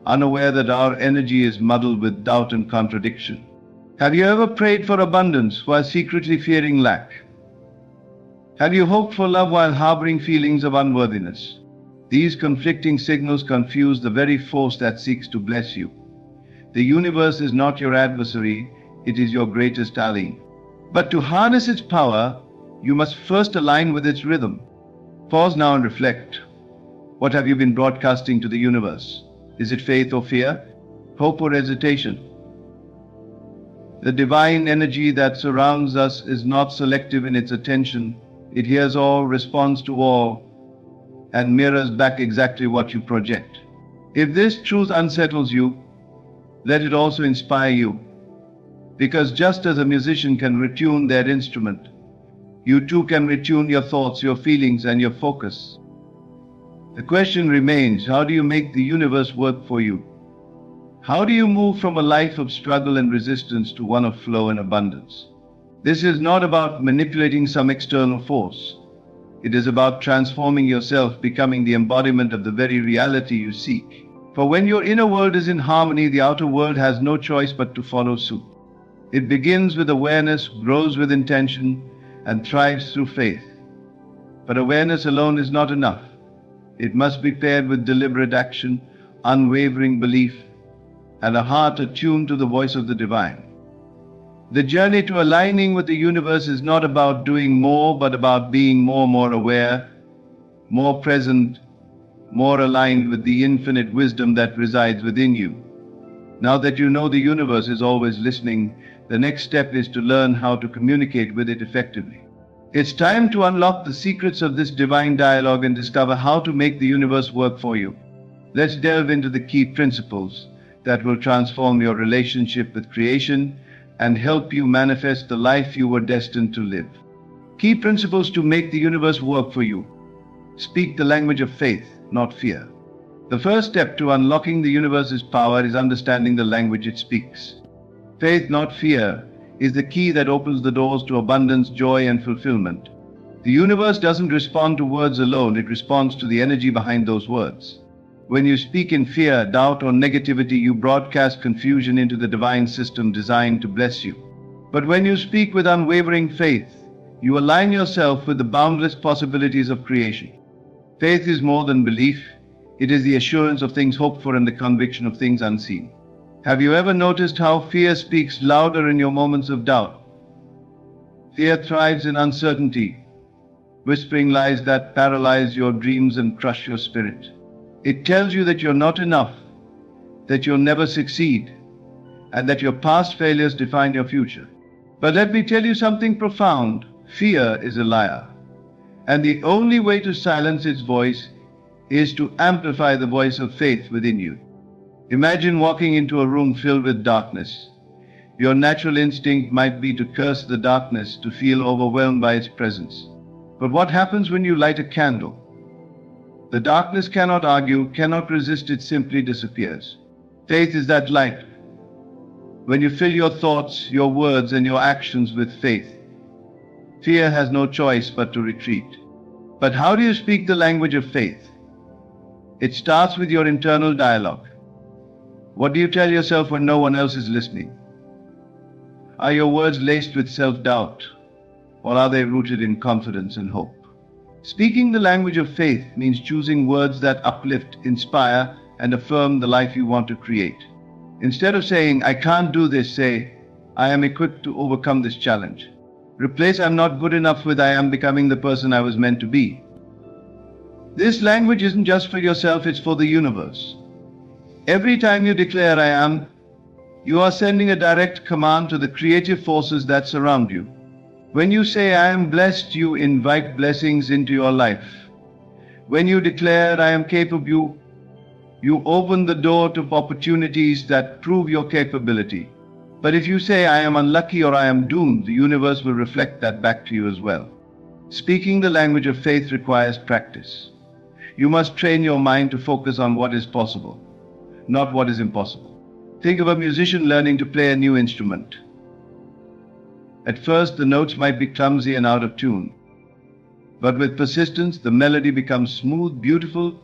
[SPEAKER 1] unaware that our energy is muddled with doubt and contradiction. Have you ever prayed for abundance while secretly fearing lack? Have you hoped for love while harboring feelings of unworthiness? These conflicting signals confuse the very force that seeks to bless you. The universe is not your adversary, it is your greatest ally. But to harness its power, you must first align with its rhythm. Pause now and reflect. What have you been broadcasting to the universe? Is it faith or fear? Hope or hesitation? The divine energy that surrounds us is not selective in its attention. It hears all, responds to all, and mirrors back exactly what you project. If this truth unsettles you, let it also inspire you. Because just as a musician can retune their instrument, you too can retune your thoughts, your feelings, and your focus. The question remains, how do you make the universe work for you? How do you move from a life of struggle and resistance to one of flow and abundance? This is not about manipulating some external force. It is about transforming yourself, becoming the embodiment of the very reality you seek. For when your inner world is in harmony, the outer world has no choice but to follow suit. It begins with awareness, grows with intention, and thrives through faith. But awareness alone is not enough. It must be paired with deliberate action, unwavering belief, and a heart attuned to the voice of the divine. The journey to aligning with the universe is not about doing more, but about being more aware, more present, more aligned with the infinite wisdom that resides within you. Now that you know the universe is always listening, the next step is to learn how to communicate with it effectively. It's time to unlock the secrets of this divine dialogue and discover how to make the universe work for you. Let's delve into the key principles that will transform your relationship with creation and help you manifest the life you were destined to live. Key principles to make the universe work for you. Speak the language of faith, not fear. The first step to unlocking the universe's power is understanding the language it speaks. Faith, not fear, is the key that opens the doors to abundance, joy, and fulfillment. The universe doesn't respond to words alone, it responds to the energy behind those words. When you speak in fear, doubt, or negativity, you broadcast confusion into the divine system designed to bless you. But when you speak with unwavering faith, you align yourself with the boundless possibilities of creation. Faith is more than belief. It is the assurance of things hoped for and the conviction of things unseen. Have you ever noticed how fear speaks louder in your moments of doubt? Fear thrives in uncertainty, whispering lies that paralyze your dreams and crush your spirit. It tells you that you're not enough, that you'll never succeed, and that your past failures define your future. But let me tell you something profound. Fear is a liar. And the only way to silence its voice is to amplify the voice of faith within you. Imagine walking into a room filled with darkness. Your natural instinct might be to curse the darkness, to feel overwhelmed by its presence. But what happens when you light a candle? The darkness cannot argue, cannot resist, it simply disappears. Faith is that light. When you fill your thoughts, your words, and your actions with faith, fear has no choice but to retreat. But how do you speak the language of faith? It starts with your internal dialogue. What do you tell yourself when no one else is listening? Are your words laced with self-doubt, or are they rooted in confidence and hope? Speaking the language of faith means choosing words that uplift, inspire, and affirm the life you want to create. Instead of saying, "I can't do this," say, "I am equipped to overcome this challenge." Replace "I'm not good enough" with "I am becoming the person I was meant to be." This language isn't just for yourself, it's for the universe. Every time you declare "I am," you are sending a direct command to the creative forces that surround you. When you say "I am blessed," you invite blessings into your life. When you declare "I am capable," you open the door to opportunities that prove your capability. But if you say "I am unlucky" or "I am doomed," the universe will reflect that back to you as well. Speaking the language of faith requires practice. You must train your mind to focus on what is possible, not what is impossible. Think of a musician learning to play a new instrument. At first, the notes might be clumsy and out of tune. But with persistence, the melody becomes smooth, beautiful,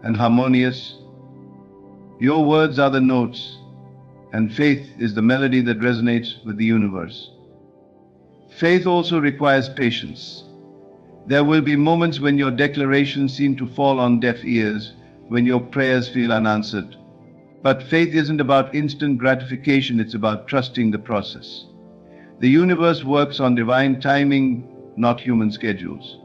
[SPEAKER 1] and harmonious. Your words are the notes, and faith is the melody that resonates with the universe. Faith also requires patience. There will be moments when your declarations seem to fall on deaf ears, when your prayers feel unanswered. But faith isn't about instant gratification, it's about trusting the process. The universe works on divine timing, not human schedules.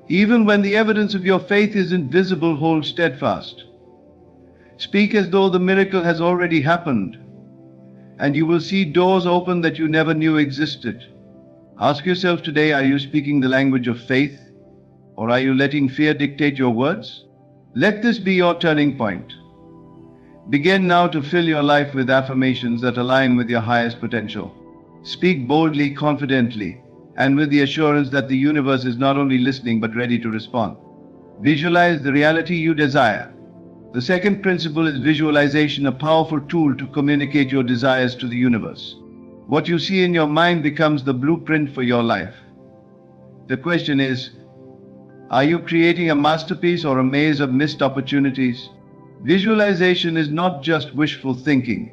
[SPEAKER 1] Even when the evidence of your faith isn't visible, hold steadfast. Speak as though the miracle has already happened, and you will see doors open that you never knew existed. Ask yourself today, are you speaking the language of faith, or are you letting fear dictate your words? Let this be your turning point. Begin now to fill your life with affirmations that align with your highest potential. Speak boldly, confidently, and with the assurance that the universe is not only listening but ready to respond. Visualize the reality you desire. The second principle is visualization, a powerful tool to communicate your desires to the universe. What you see in your mind becomes the blueprint for your life. The question is, are you creating a masterpiece or a maze of missed opportunities? Visualization is not just wishful thinking.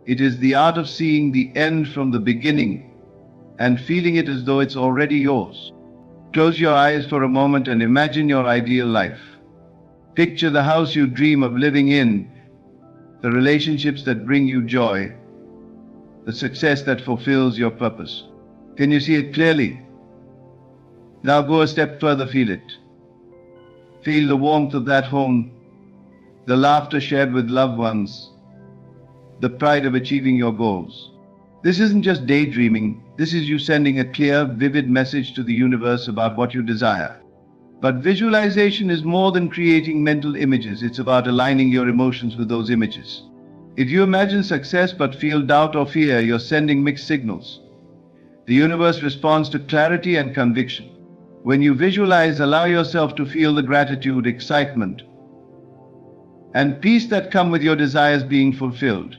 [SPEAKER 1] It is the art of seeing the end from the beginning and feeling it as though it's already yours. Close your eyes for a moment and imagine your ideal life. Picture the house you dream of living in, the relationships that bring you joy, the success that fulfills your purpose. Can you see it clearly? Now go a step further, feel it. Feel the warmth of that home, the laughter shared with loved ones, the pride of achieving your goals. This isn't just daydreaming, this is you sending a clear, vivid message to the universe about what you desire. But visualization is more than creating mental images, it's about aligning your emotions with those images. If you imagine success but feel doubt or fear, you're sending mixed signals. The universe responds to clarity and conviction. When you visualize, allow yourself to feel the gratitude, excitement, and peace that come with your desires being fulfilled.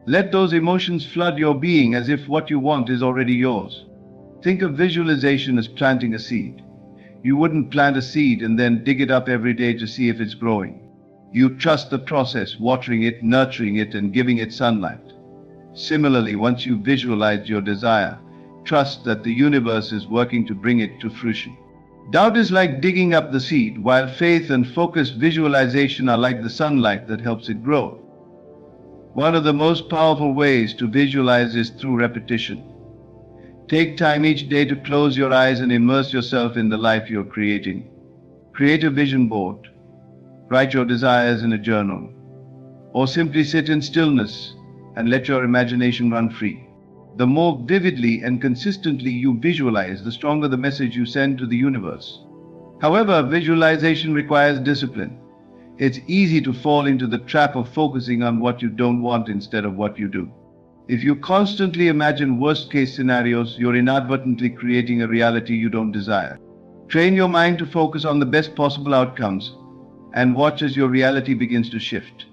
[SPEAKER 1] Let those emotions flood your being as if what you want is already yours. Think of visualization as planting a seed. You wouldn't plant a seed and then dig it up every day to see if it's growing. You trust the process, watering it, nurturing it, and giving it sunlight. Similarly, once you visualize your desire, trust that the universe is working to bring it to fruition. Doubt is like digging up the seed, while faith and focused visualization are like the sunlight that helps it grow. One of the most powerful ways to visualize is through repetition. Take time each day to close your eyes and immerse yourself in the life you're creating. Create a vision board. Write your desires in a journal. Or simply sit in stillness and let your imagination run free. The more vividly and consistently you visualize, the stronger the message you send to the universe. However, visualization requires discipline. It's easy to fall into the trap of focusing on what you don't want instead of what you do. If you constantly imagine worst-case scenarios, you're inadvertently creating a reality you don't desire. Train your mind to focus on the best possible outcomes and watch as your reality begins to shift.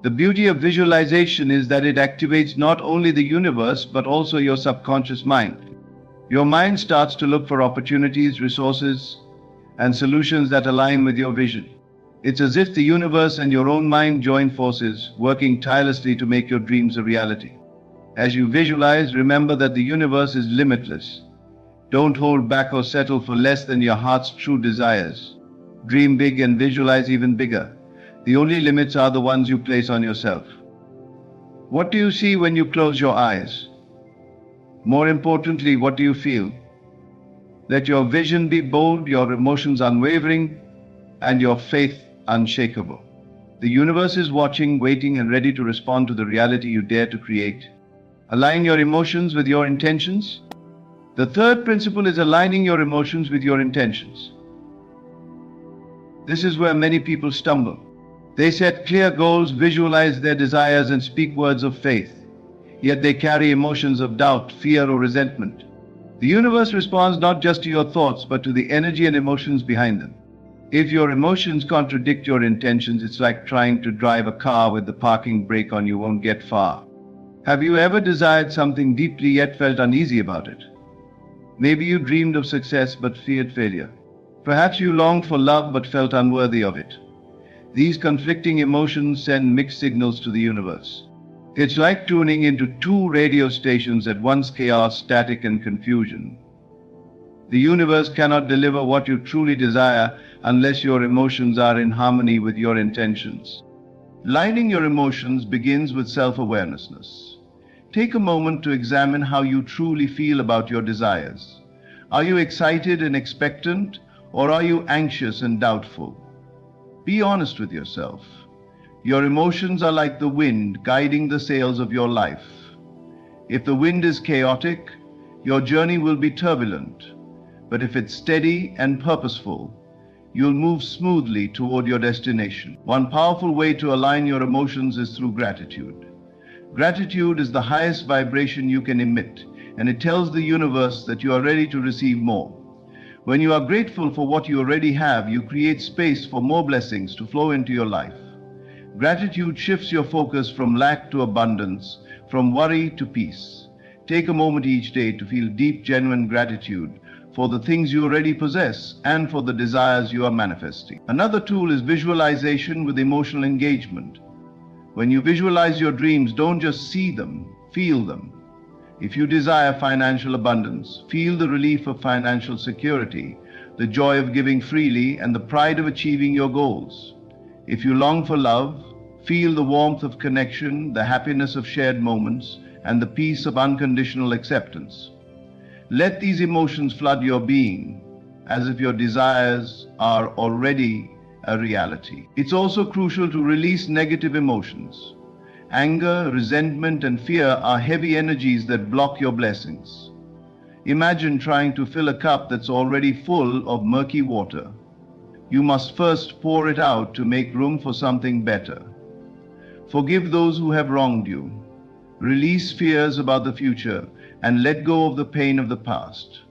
[SPEAKER 1] The beauty of visualization is that it activates not only the universe but also your subconscious mind. Your mind starts to look for opportunities, resources, and solutions that align with your vision. It's as if the universe and your own mind join forces, working tirelessly to make your dreams a reality. As you visualize, remember that the universe is limitless. Don't hold back or settle for less than your heart's true desires. Dream big and visualize even bigger. The only limits are the ones you place on yourself. What do you see when you close your eyes? More importantly, what do you feel? Let your vision be bold, your emotions unwavering, and your faith unshakable. The universe is watching, waiting, and ready to respond to the reality you dare to create. Align your emotions with your intentions. The third principle is aligning your emotions with your intentions. This is where many people stumble. They set clear goals, visualize their desires, and speak words of faith. Yet they carry emotions of doubt, fear, or resentment. The universe responds not just to your thoughts, but to the energy and emotions behind them. If your emotions contradict your intentions, it's like trying to drive a car with the parking brake on. You won't get far. Have you ever desired something deeply yet felt uneasy about it? Maybe you dreamed of success but feared failure. Perhaps you longed for love but felt unworthy of it. These conflicting emotions send mixed signals to the universe. It's like tuning into two radio stations at once: chaos, static, and confusion. The universe cannot deliver what you truly desire unless your emotions are in harmony with your intentions. Lining your emotions begins with self-awareness. Take a moment to examine how you truly feel about your desires. Are you excited and expectant, or are you anxious and doubtful? Be honest with yourself. Your emotions are like the wind guiding the sails of your life. If the wind is chaotic, your journey will be turbulent. But if it's steady and purposeful, you'll move smoothly toward your destination. One powerful way to align your emotions is through gratitude. Gratitude is the highest vibration you can emit, and it tells the universe that you are ready to receive more. When you are grateful for what you already have, you create space for more blessings to flow into your life. Gratitude shifts your focus from lack to abundance, from worry to peace. Take a moment each day to feel deep, genuine gratitude for the things you already possess and for the desires you are manifesting. Another tool is visualization with emotional engagement. When you visualize your dreams, don't just see them, feel them. If you desire financial abundance, feel the relief of financial security. the joy of giving freely, and the pride of achieving your goals. If you long for love, feel the warmth of connection, the happiness of shared moments, and the peace of unconditional acceptance. Let these emotions flood your being, as if your desires are already a reality. It's also crucial to release negative emotions. Anger, resentment, and fear are heavy energies that block your blessings. Imagine trying to fill a cup that's already full of murky water. You must first pour it out to make room for something better. Forgive those who have wronged you. Release fears about the future and let go of the pain of the past.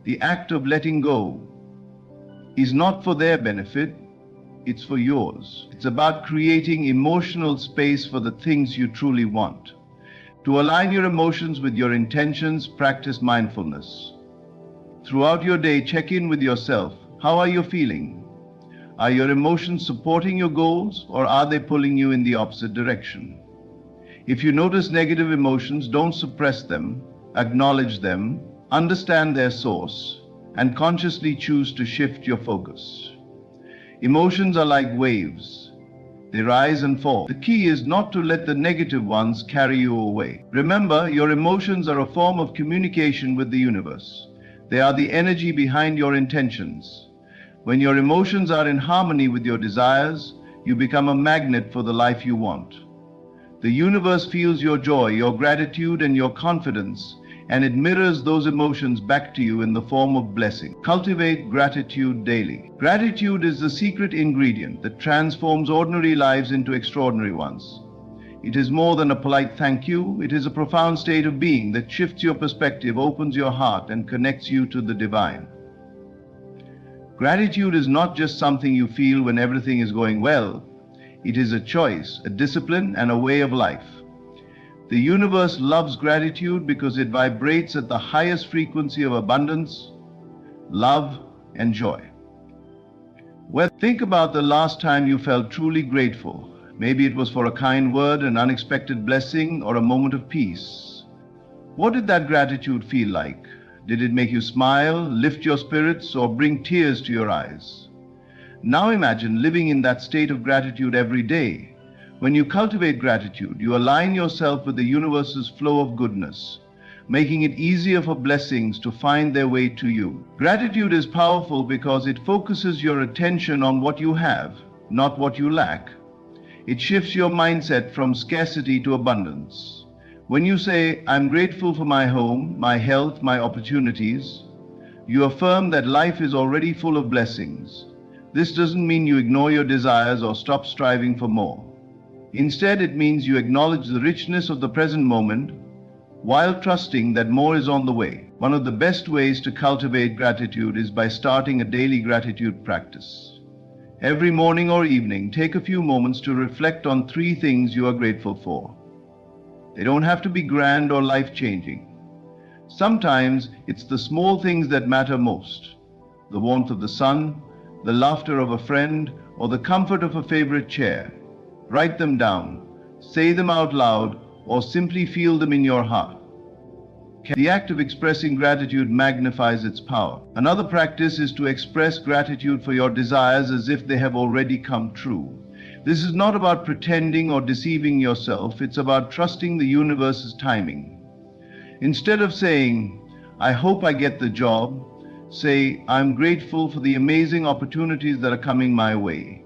[SPEAKER 1] The act of letting go is not for their benefit, it's for yours. It's about creating emotional space for the things you truly want. To align your emotions with your intentions, practice mindfulness. Throughout your day, check in with yourself. How are you feeling? Are your emotions supporting your goals, or are they pulling you in the opposite direction? If you notice negative emotions, don't suppress them. Acknowledge them, understand their source, and consciously choose to shift your focus. Emotions are like waves. They rise and fall. The key is not to let the negative ones carry you away. Remember, your emotions are a form of communication with the universe. They are the energy behind your intentions. When your emotions are in harmony with your desires, you become a magnet for the life you want. The universe feels your joy, your gratitude, and your confidence, and it mirrors those emotions back to you in the form of blessing. Cultivate gratitude daily. Gratitude is the secret ingredient that transforms ordinary lives into extraordinary ones. It is more than a polite thank you. It is a profound state of being that shifts your perspective, opens your heart, and connects you to the divine. Gratitude is not just something you feel when everything is going well. It is a choice, a discipline, and a way of life. The universe loves gratitude because it vibrates at the highest frequency of abundance, love, and joy. Well, think about the last time you felt truly grateful. Maybe it was for a kind word, an unexpected blessing, or a moment of peace. What did that gratitude feel like? Did it make you smile, lift your spirits, or bring tears to your eyes? Now imagine living in that state of gratitude every day. When you cultivate gratitude, you align yourself with the universe's flow of goodness, making it easier for blessings to find their way to you. Gratitude is powerful because it focuses your attention on what you have, not what you lack. It shifts your mindset from scarcity to abundance. When you say, "I'm grateful for my home, my health, my opportunities," you affirm that life is already full of blessings. This doesn't mean you ignore your desires or stop striving for more. Instead, it means you acknowledge the richness of the present moment while trusting that more is on the way. One of the best ways to cultivate gratitude is by starting a daily gratitude practice. Every morning or evening, take a few moments to reflect on 3 things you are grateful for. They don't have to be grand or life-changing. Sometimes it's the small things that matter most: the warmth of the sun, the laughter of a friend, or the comfort of a favorite chair. Write them down, say them out loud, or simply feel them in your heart. The act of expressing gratitude magnifies its power. Another practice is to express gratitude for your desires as if they have already come true. This is not about pretending or deceiving yourself. It's about trusting the universe's timing. Instead of saying, "I hope I get the job," say, "I'm grateful for the amazing opportunities that are coming my way."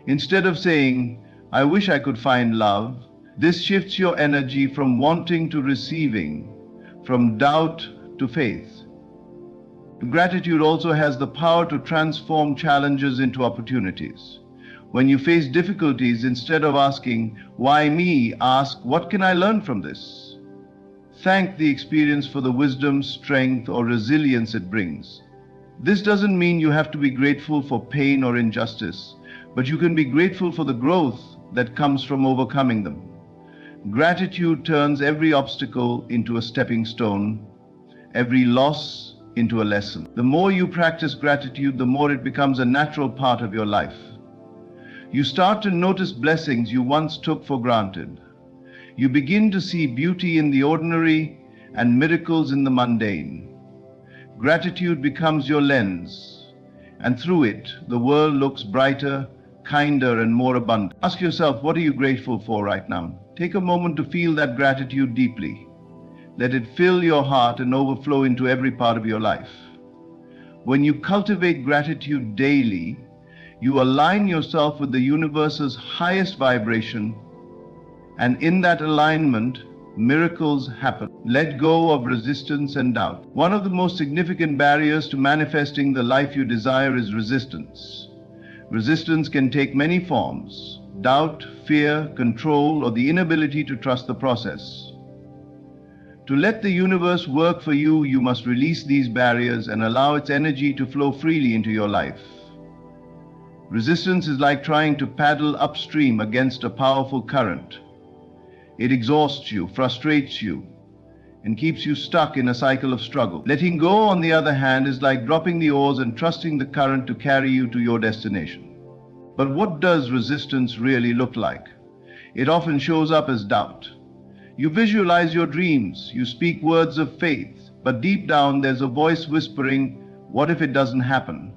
[SPEAKER 1] Instead of saying, "I wish I could find love," this shifts your energy from wanting to receiving, from doubt to faith. Gratitude also has the power to transform challenges into opportunities. When you face difficulties, instead of asking, "Why me?" ask, "What can I learn from this?" Thank the experience for the wisdom, strength, or resilience it brings. This doesn't mean you have to be grateful for pain or injustice, but you can be grateful for the growth that comes from overcoming them. Gratitude turns every obstacle into a stepping stone, every loss into a lesson. The more you practice gratitude, the more it becomes a natural part of your life. You start to notice blessings you once took for granted. You begin to see beauty in the ordinary and miracles in the mundane. Gratitude becomes your lens, and through it, the world looks brighter, kinder, and more abundant. Ask yourself, what are you grateful for right now? Take a moment to feel that gratitude deeply. Let it fill your heart and overflow into every part of your life. When you cultivate gratitude daily, you align yourself with the universe's highest vibration, and in that alignment, miracles happen. Let go of resistance and doubt. One of the most significant barriers to manifesting the life you desire is resistance. Resistance can take many forms: doubt, fear, control, or the inability to trust the process. To let the universe work for you, you must release these barriers and allow its energy to flow freely into your life. Resistance is like trying to paddle upstream against a powerful current. It exhausts you, frustrates you, and keeps you stuck in a cycle of struggle. Letting go, on the other hand, is like dropping the oars and trusting the current to carry you to your destination. But what does resistance really look like? It often shows up as doubt. You visualize your dreams, you speak words of faith, but deep down there's a voice whispering, "What if it doesn't happen?"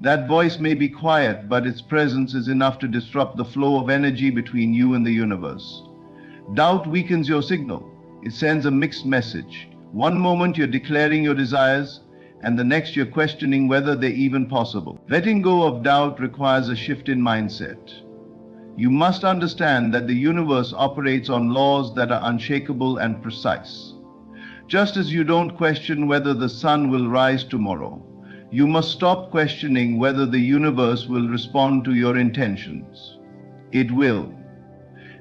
[SPEAKER 1] That voice may be quiet, but its presence is enough to disrupt the flow of energy between you and the universe. Doubt weakens your signal. It sends a mixed message. One moment you're declaring your desires, and the next you're questioning whether they're even possible. Letting go of doubt requires a shift in mindset. You must understand that the universe operates on laws that are unshakable and precise. Just as you don't question whether the sun will rise tomorrow, you must stop questioning whether the universe will respond to your intentions. It will.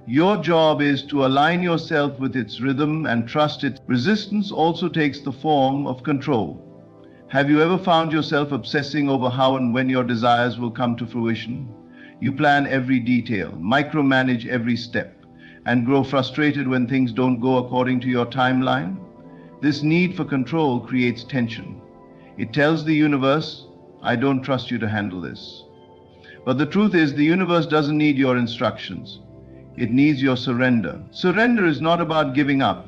[SPEAKER 1] Your job is to align yourself with its rhythm and trust it. Resistance also takes the form of control. Have you ever found yourself obsessing over how and when your desires will come to fruition? You plan every detail, micromanage every step, and grow frustrated when things don't go according to your timeline? This need for control creates tension. It tells the universe, "I don't trust you to handle this." But the truth is, the universe doesn't need your instructions. It needs your surrender. Surrender is not about giving up.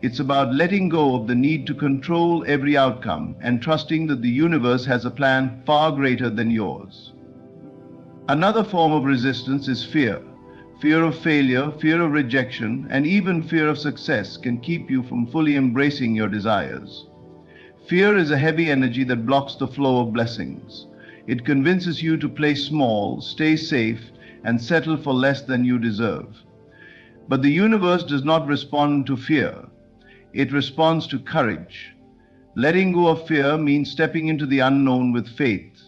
[SPEAKER 1] It's about letting go of the need to control every outcome and trusting that the universe has a plan far greater than yours. Another form of resistance is fear. Fear of failure, fear of rejection, and even fear of success can keep you from fully embracing your desires. Fear is a heavy energy that blocks the flow of blessings. It convinces you to play small, stay safe, and settle for less than you deserve. But the universe does not respond to fear. It responds to courage. Letting go of fear means stepping into the unknown with faith,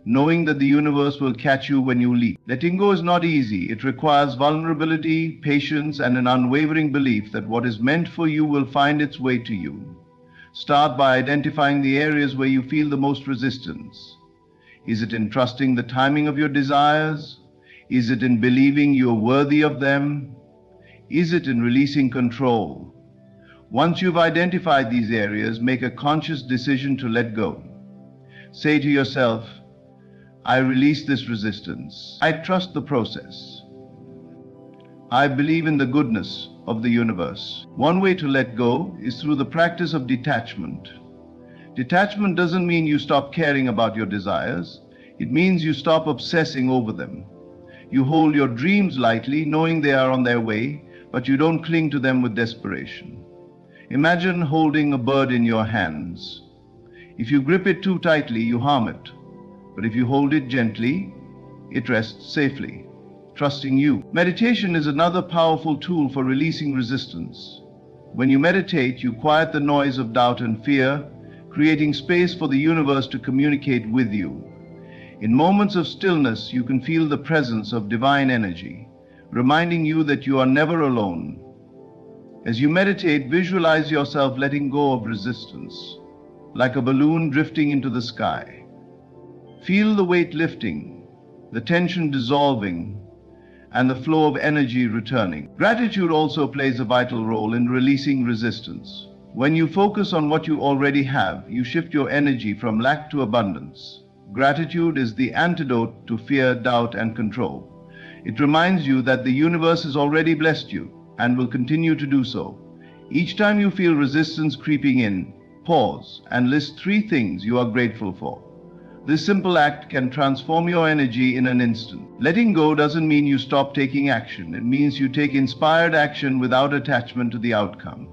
[SPEAKER 1] knowing that the universe will catch you when you leap. Letting go is not easy. It requires vulnerability, patience, and an unwavering belief that what is meant for you will find its way to you. Start by identifying the areas where you feel the most resistance. Is it in trusting the timing of your desires? Is it in believing you're worthy of them? Is it in releasing control? Once you've identified these areas, make a conscious decision to let go. Say to yourself, "I release this resistance. I trust the process. I believe in the goodness of the universe." One way to let go is through the practice of detachment. Detachment doesn't mean you stop caring about your desires. It means you stop obsessing over them. You hold your dreams lightly, knowing they are on their way, but you don't cling to them with desperation. Imagine holding a bird in your hands. If you grip it too tightly, you harm it. But if you hold it gently, it rests safely, trusting you. Meditation is another powerful tool for releasing resistance. When you meditate, you quiet the noise of doubt and fear, creating space for the universe to communicate with you. In moments of stillness, you can feel the presence of divine energy, reminding you that you are never alone. As you meditate, visualize yourself letting go of resistance, like a balloon drifting into the sky. Feel the weight lifting, the tension dissolving, and the flow of energy returning. Gratitude also plays a vital role in releasing resistance. When you focus on what you already have, you shift your energy from lack to abundance. Gratitude is the antidote to fear, doubt, and control. It reminds you that the universe has already blessed you and will continue to do so. Each time you feel resistance creeping in, pause and list 3 things you are grateful for. This simple act can transform your energy in an instant. Letting go doesn't mean you stop taking action. It means you take inspired action without attachment to the outcome.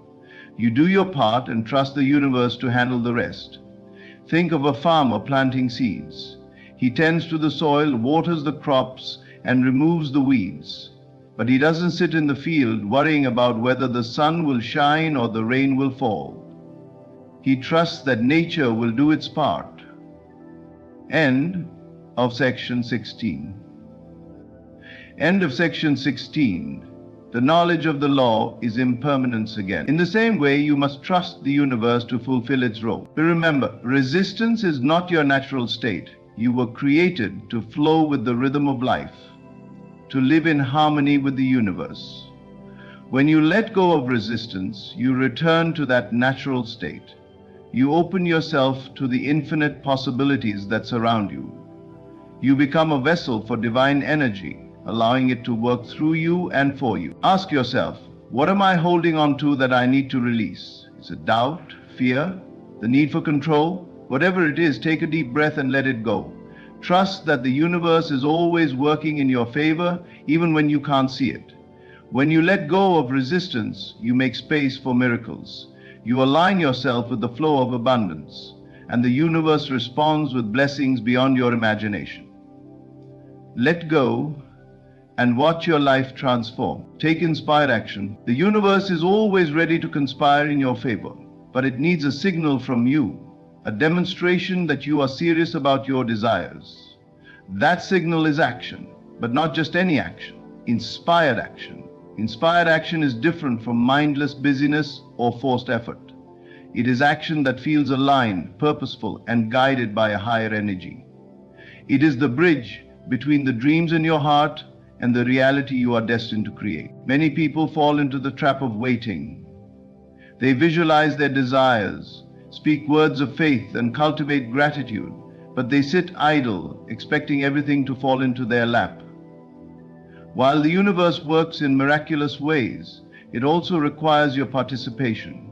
[SPEAKER 1] You do your part and trust the universe to handle the rest. Think of a farmer planting seeds. He tends to the soil, waters the crops, and removes the weeds. But he doesn't sit in the field worrying about whether the sun will shine or the rain will fall. He trusts that nature will do its part. End of section 16. End of section 16. The knowledge of the law is impermanence again. In the same way, you must trust the universe to fulfill its role. But remember, resistance is not your natural state. You were created to flow with the rhythm of life, to live in harmony with the universe. When you let go of resistance, you return to that natural state. You open yourself to the infinite possibilities that surround you. You become a vessel for divine energy, allowing it to work through you and for you. Ask yourself, what am I holding on to that I need to release? Is it doubt, fear, the need for control? Whatever it is, take a deep breath and let it go. Trust that the universe is always working in your favor, even when you can't see it. When you let go of resistance, you make space for miracles. You align yourself with the flow of abundance, and the universe responds with blessings beyond your imagination. Let go and watch your life transform. Take inspired action. The universe is always ready to conspire in your favor, but it needs a signal from you, a demonstration that you are serious about your desires. That signal is action, but not just any action, inspired action. Inspired action is different from mindless busyness or forced effort. It is action that feels aligned, purposeful, and guided by a higher energy. It is the bridge between the dreams in your heart and the reality you are destined to create. Many people fall into the trap of waiting. They visualize their desires, speak words of faith, and cultivate gratitude, but they sit idle, expecting everything to fall into their lap. While the universe works in miraculous ways, it also requires your participation.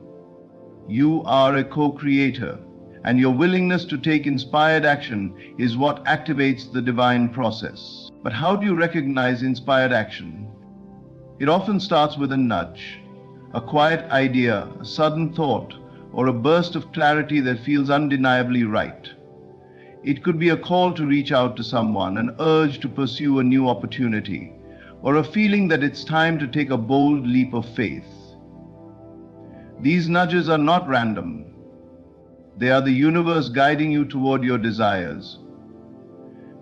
[SPEAKER 1] You are a co-creator, and your willingness to take inspired action is what activates the divine process. But how do you recognize inspired action? It often starts with a nudge, a quiet idea, a sudden thought, or a burst of clarity that feels undeniably right. It could be a call to reach out to someone, an urge to pursue a new opportunity, or a feeling that it's time to take a bold leap of faith. These nudges are not random. They are the universe guiding you toward your desires.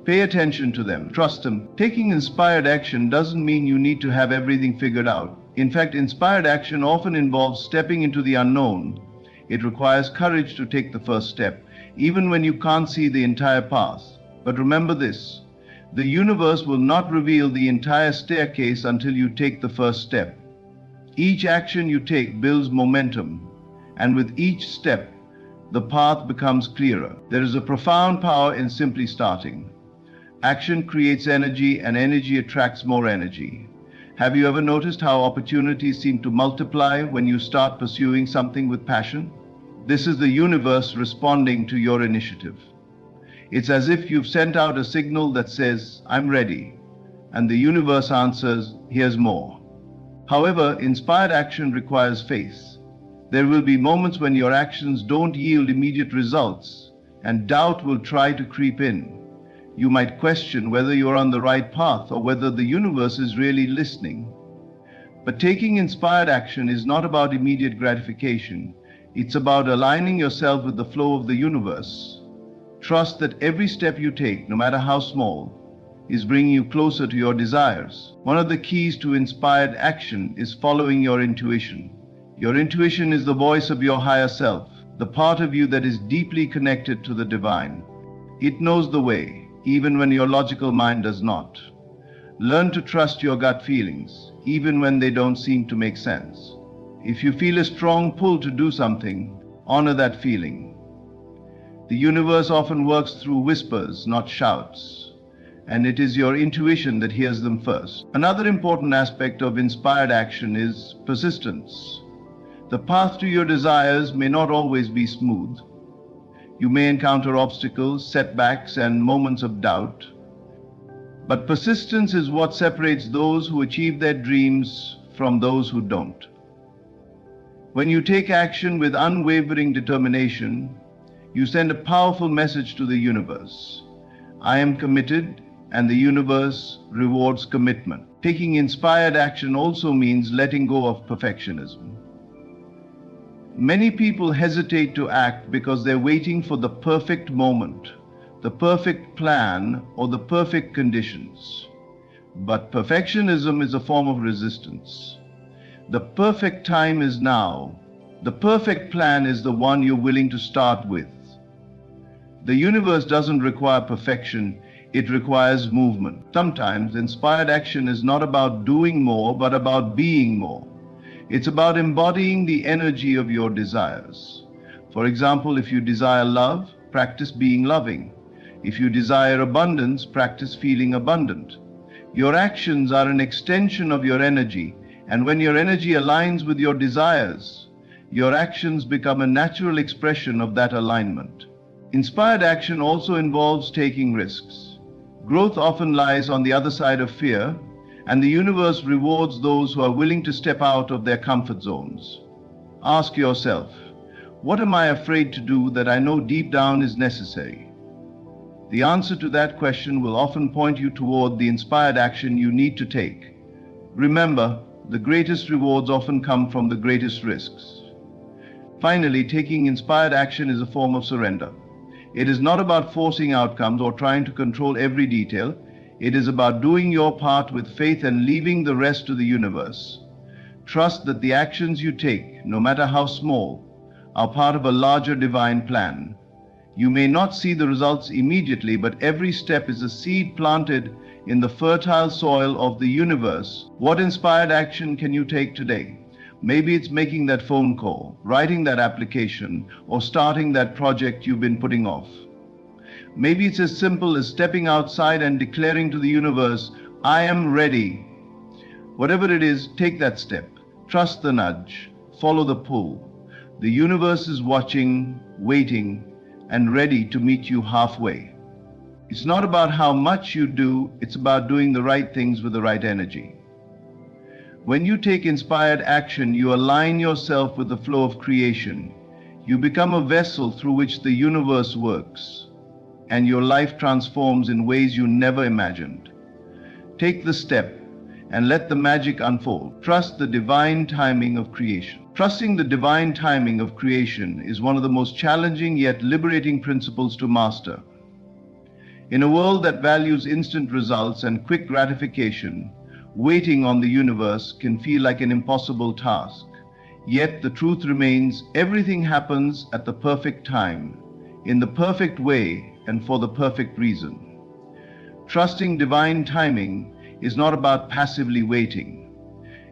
[SPEAKER 1] Pay attention to them, trust them. Taking inspired action doesn't mean you need to have everything figured out. In fact, inspired action often involves stepping into the unknown. It requires courage to take the first step, even when you can't see the entire path. But remember this, the universe will not reveal the entire staircase until you take the first step. Each action you take builds momentum, and with each step, the path becomes clearer. There is a profound power in simply starting. Action creates energy, and energy attracts more energy. Have you ever noticed how opportunities seem to multiply when you start pursuing something with passion? This is the universe responding to your initiative. It's as if you've sent out a signal that says, "I'm ready," and the universe answers, "Here's more." However, inspired action requires faith. There will be moments when your actions don't yield immediate results, and doubt will try to creep in. You might question whether you're on the right path or whether the universe is really listening. But taking inspired action is not about immediate gratification. It's about aligning yourself with the flow of the universe. Trust that every step you take, no matter how small, is bringing you closer to your desires. One of the keys to inspired action is following your intuition. Your intuition is the voice of your higher self, the part of you that is deeply connected to the divine. It knows the way, even when your logical mind does not. Learn to trust your gut feelings, even when they don't seem to make sense. If you feel a strong pull to do something, honor that feeling. The universe often works through whispers, not shouts, and it is your intuition that hears them first. Another important aspect of inspired action is persistence. The path to your desires may not always be smooth. You may encounter obstacles, setbacks, and moments of doubt. But persistence is what separates those who achieve their dreams from those who don't. When you take action with unwavering determination, you send a powerful message to the universe. I am committed, and the universe rewards commitment. Taking inspired action also means letting go of perfectionism. Many people hesitate to act because they're waiting for the perfect moment, the perfect plan, or the perfect conditions. But perfectionism is a form of resistance. The perfect time is now. The perfect plan is the one you're willing to start with. The universe doesn't require perfection, it requires movement. Sometimes inspired action is not about doing more, but about being more. It's about embodying the energy of your desires. For example, if you desire love, practice being loving. If you desire abundance, practice feeling abundant. Your actions are an extension of your energy, and when your energy aligns with your desires, your actions become a natural expression of that alignment. Inspired action also involves taking risks. Growth often lies on the other side of fear, and the universe rewards those who are willing to step out of their comfort zones. Ask yourself, what am I afraid to do that I know deep down is necessary? The answer to that question will often point you toward the inspired action you need to take. Remember, the greatest rewards often come from the greatest risks. Finally, taking inspired action is a form of surrender. It is not about forcing outcomes or trying to control every detail. It is about doing your part with faith and leaving the rest to the universe. Trust that the actions you take, no matter how small, are part of a larger divine plan. You may not see the results immediately, but every step is a seed planted in the fertile soil of the universe. What inspired action can you take today? Maybe it's making that phone call, writing that application, or starting that project you've been putting off. Maybe it's as simple as stepping outside and declaring to the universe, I am ready. Whatever it is, take that step. Trust the nudge. Follow the pull. The universe is watching, waiting, and ready to meet you halfway. It's not about how much you do, it's about doing the right things with the right energy. When you take inspired action, you align yourself with the flow of creation. You become a vessel through which the universe works, and your life transforms in ways you never imagined. Take the step and let the magic unfold. Trust the divine timing of creation. Trusting the divine timing of creation is one of the most challenging yet liberating principles to master. In a world that values instant results and quick gratification, waiting on the universe can feel like an impossible task. Yet the truth remains, everything happens at the perfect time, in the perfect way, and for the perfect reason. Trusting divine timing is not about passively waiting.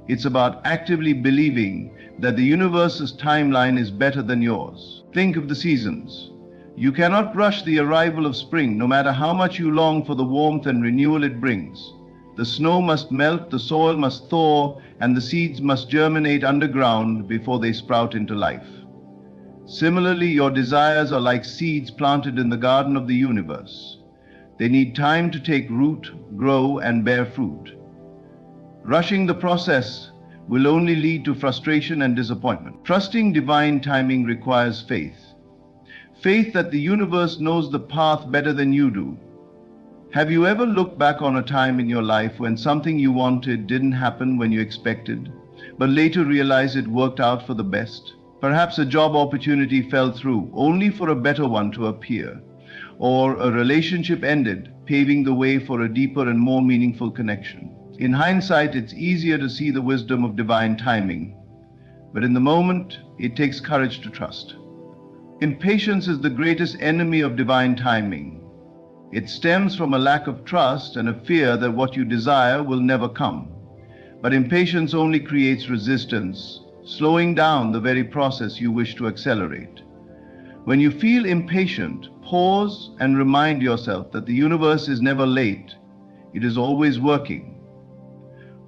[SPEAKER 1] It's about actively believing that the universe's timeline is better than yours. Think of the seasons. You cannot rush the arrival of spring, no matter how much you long for the warmth and renewal it brings. The snow must melt, the soil must thaw, and the seeds must germinate underground before they sprout into life. Similarly, your desires are like seeds planted in the garden of the universe. They need time to take root, grow, and bear fruit. Rushing the process will only lead to frustration and disappointment. Trusting divine timing requires faith. Faith that the universe knows the path better than you do. Have you ever looked back on a time in your life when something you wanted didn't happen when you expected, but later realized it worked out for the best? Perhaps a job opportunity fell through, only for a better one to appear, or a relationship ended, paving the way for a deeper and more meaningful connection. In hindsight, it's easier to see the wisdom of divine timing, but in the moment, it takes courage to trust. Impatience is the greatest enemy of divine timing. It stems from a lack of trust and a fear that what you desire will never come. But impatience only creates resistance, slowing down the very process you wish to accelerate. When you feel impatient, pause and remind yourself that the universe is never late. It is always working,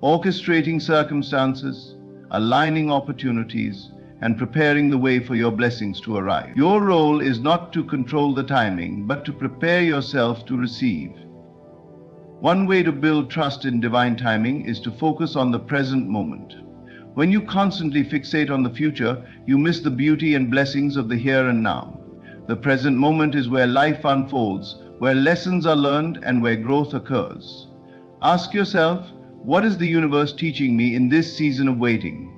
[SPEAKER 1] orchestrating circumstances, aligning opportunities, and preparing the way for your blessings to arrive. Your role is not to control the timing, but to prepare yourself to receive. One way to build trust in divine timing is to focus on the present moment. When you constantly fixate on the future, you miss the beauty and blessings of the here and now. The present moment is where life unfolds, where lessons are learned, and where growth occurs. Ask yourself, what is the universe teaching me in this season of waiting?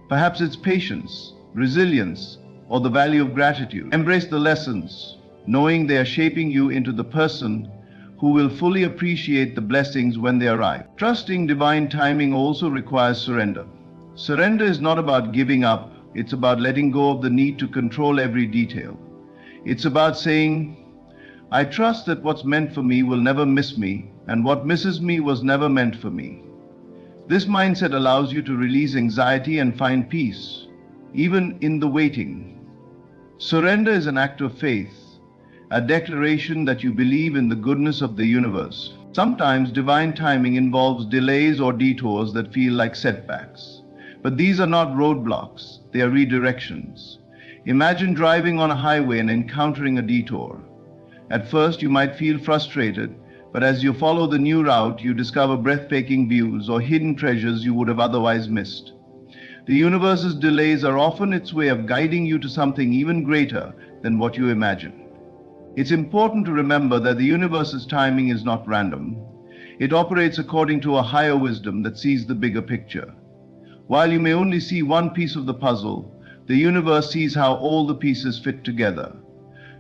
[SPEAKER 1] Perhaps it's patience, resilience, or the value of gratitude. Embrace the lessons, knowing they are shaping you into the person who will fully appreciate the blessings when they arrive. Trusting divine timing also requires surrender. Surrender is not about giving up, it's about letting go of the need to control every detail. It's about saying, I trust that what's meant for me will never miss me, and what misses me was never meant for me. This mindset allows you to release anxiety and find peace, even in the waiting. Surrender is an act of faith, a declaration that you believe in the goodness of the universe. Sometimes divine timing involves delays or detours that feel like setbacks. But these are not roadblocks, they are redirections. Imagine driving on a highway and encountering a detour. At first you might feel frustrated, but as you follow the new route, you discover breathtaking views or hidden treasures you would have otherwise missed. The universe's delays are often its way of guiding you to something even greater than what you imagine. It's important to remember that the universe's timing is not random. It operates according to a higher wisdom that sees the bigger picture. While you may only see one piece of the puzzle, the universe sees how all the pieces fit together.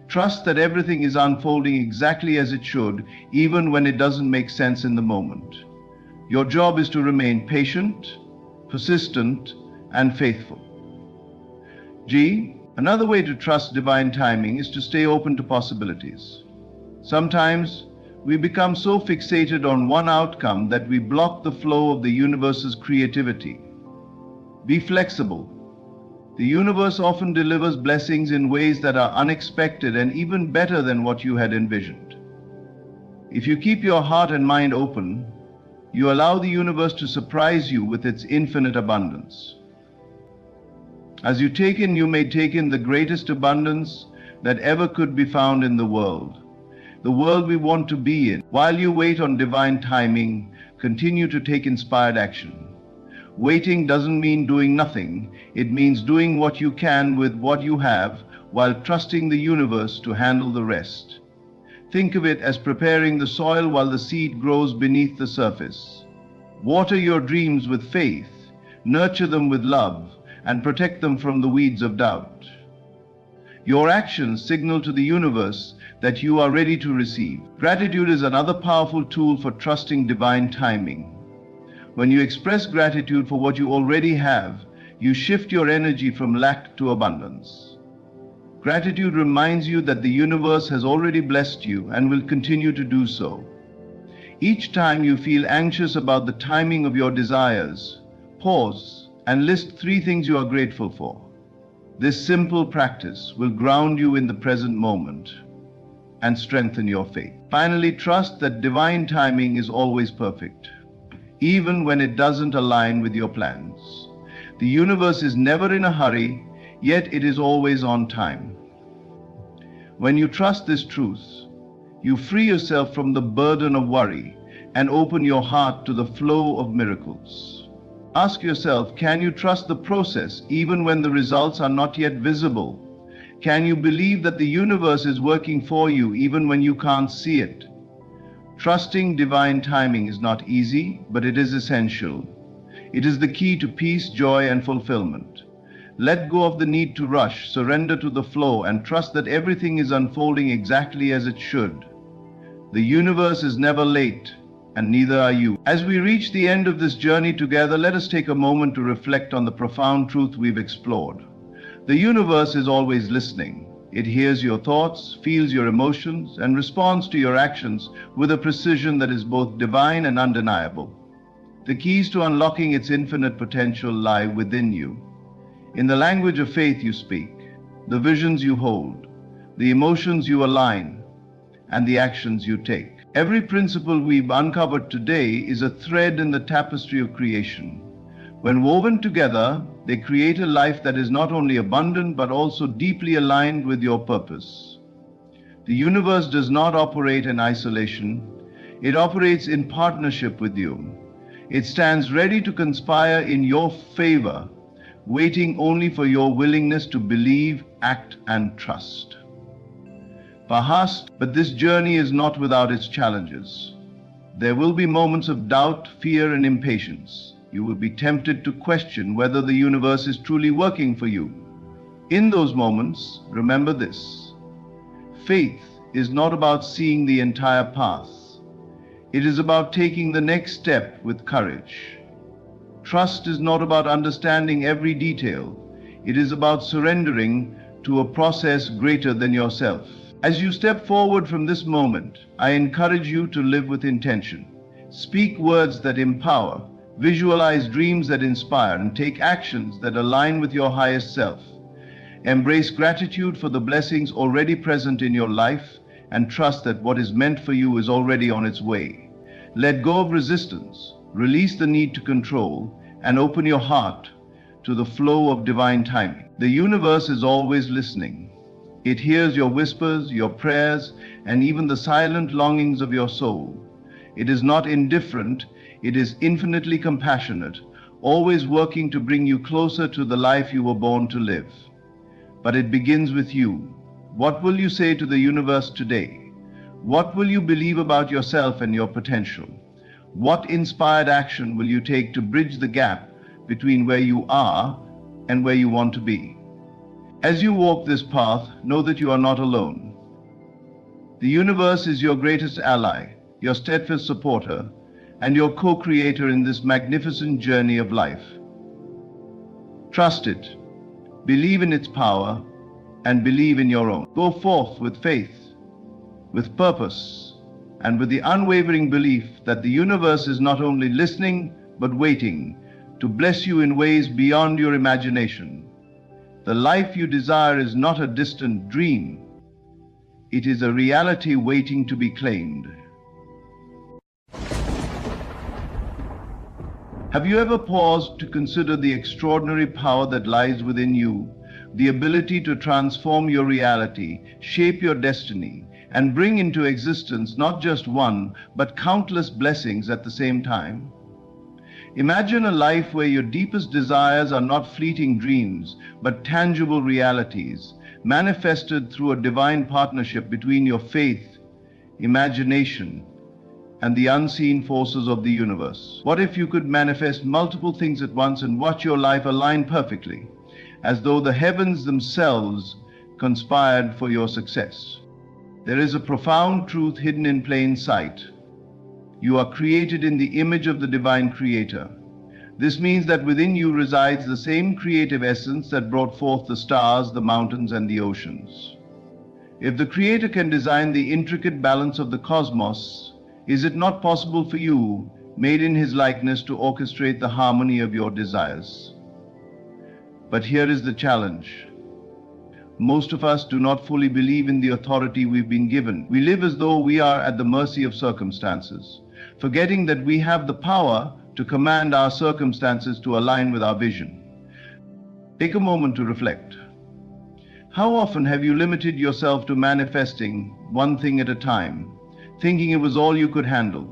[SPEAKER 1] Trust that everything is unfolding exactly as it should, even when it doesn't make sense in the moment. Your job is to remain patient, persistent, and faithful. Another way to trust divine timing is to stay open to possibilities. Sometimes we become so fixated on one outcome that we block the flow of the universe's creativity. Be flexible. The universe often delivers blessings in ways that are unexpected and even better than what you had envisioned. If you keep your heart and mind open, you allow the universe to surprise you with its infinite abundance. As you may take in the greatest abundance that ever could be found in the world we want to be in. While you wait on divine timing, continue to take inspired action. Waiting doesn't mean doing nothing. It means doing what you can with what you have while trusting the universe to handle the rest. Think of it as preparing the soil while the seed grows beneath the surface. Water your dreams with faith, nurture them with love, and protect them from the weeds of doubt. Your actions signal to the universe that you are ready to receive. Gratitude is another powerful tool for trusting divine timing. When you express gratitude for what you already have, you shift your energy from lack to abundance. Gratitude reminds you that the universe has already blessed you and will continue to do so. Each time you feel anxious about the timing of your desires, pause and list 3 things you are grateful for. This simple practice will ground you in the present moment and strengthen your faith. Finally, trust that divine timing is always perfect, even when it doesn't align with your plans. The universe is never in a hurry, yet it is always on time. When you trust this truth, you free yourself from the burden of worry and open your heart to the flow of miracles. Ask yourself, can you trust the process even when the results are not yet visible? Can you believe that the universe is working for you even when you can't see it? Trusting divine timing is not easy, but it is essential. It is the key to peace, joy, and fulfillment. Let go of the need to rush, surrender to the flow, and trust that everything is unfolding exactly as it should. The universe is never late, and neither are you. As we reach the end of this journey together, let us take a moment to reflect on the profound truth we've explored. The universe is always listening. It hears your thoughts, feels your emotions, and responds to your actions with a precision that is both divine and undeniable. The keys to unlocking its infinite potential lie within you. In the language of faith you speak, the visions you hold, the emotions you align, and the actions you take. Every principle we've uncovered today is a thread in the tapestry of creation. When woven together, they create a life that is not only abundant but also deeply aligned with your purpose. The universe does not operate in isolation. It operates in partnership with you. It stands ready to conspire in your favor, waiting only for your willingness to believe, act, and trust. Perhaps, but this journey is not without its challenges. There will be moments of doubt, fear, and impatience. You will be tempted to question whether the universe is truly working for you. In those moments, remember this: faith is not about seeing the entire path. It is about taking the next step with courage. Trust is not about understanding every detail. It is about surrendering to a process greater than yourself. As you step forward from this moment, I encourage you to live with intention. Speak words that empower, visualize dreams that inspire, and take actions that align with your highest self. Embrace gratitude for the blessings already present in your life and trust that what is meant for you is already on its way. Let go of resistance, release the need to control, and open your heart to the flow of divine timing. The universe is always listening. It hears your whispers, your prayers, and even the silent longings of your soul. It is not indifferent, it is infinitely compassionate, always working to bring you closer to the life you were born to live. But it begins with you. What will you say to the universe today? What will you believe about yourself and your potential? What inspired action will you take to bridge the gap between where you are and where you want to be? As you walk this path, know that you are not alone. The universe is your greatest ally, your steadfast supporter, and your co-creator in this magnificent journey of life. Trust it, believe in its power, and believe in your own. Go forth with faith, with purpose, and with the unwavering belief that the universe is not only listening, but waiting to bless you in ways beyond your imagination. The life you desire is not a distant dream. It is a reality waiting to be claimed. Have you ever paused to consider the extraordinary power that lies within you, the ability to transform your reality, shape your destiny, and bring into existence not just one, but countless blessings at the same time? Imagine a life where your deepest desires are not fleeting dreams, but tangible realities, manifested through a divine partnership between your faith, imagination, and the unseen forces of the universe. What if you could manifest multiple things at once and watch your life align perfectly, as though the heavens themselves conspired for your success? There is a profound truth hidden in plain sight. You are created in the image of the divine creator. This means that within you resides the same creative essence that brought forth the stars, the mountains, and the oceans. If the creator can design the intricate balance of the cosmos, is it not possible for you, made in his likeness, to orchestrate the harmony of your desires? But here is the challenge. Most of us do not fully believe in the authority we've been given. We live as though we are at the mercy of circumstances, forgetting that we have the power to command our circumstances to align with our vision. Take a moment to reflect. How often have you limited yourself to manifesting one thing at a time, thinking it was all you could handle?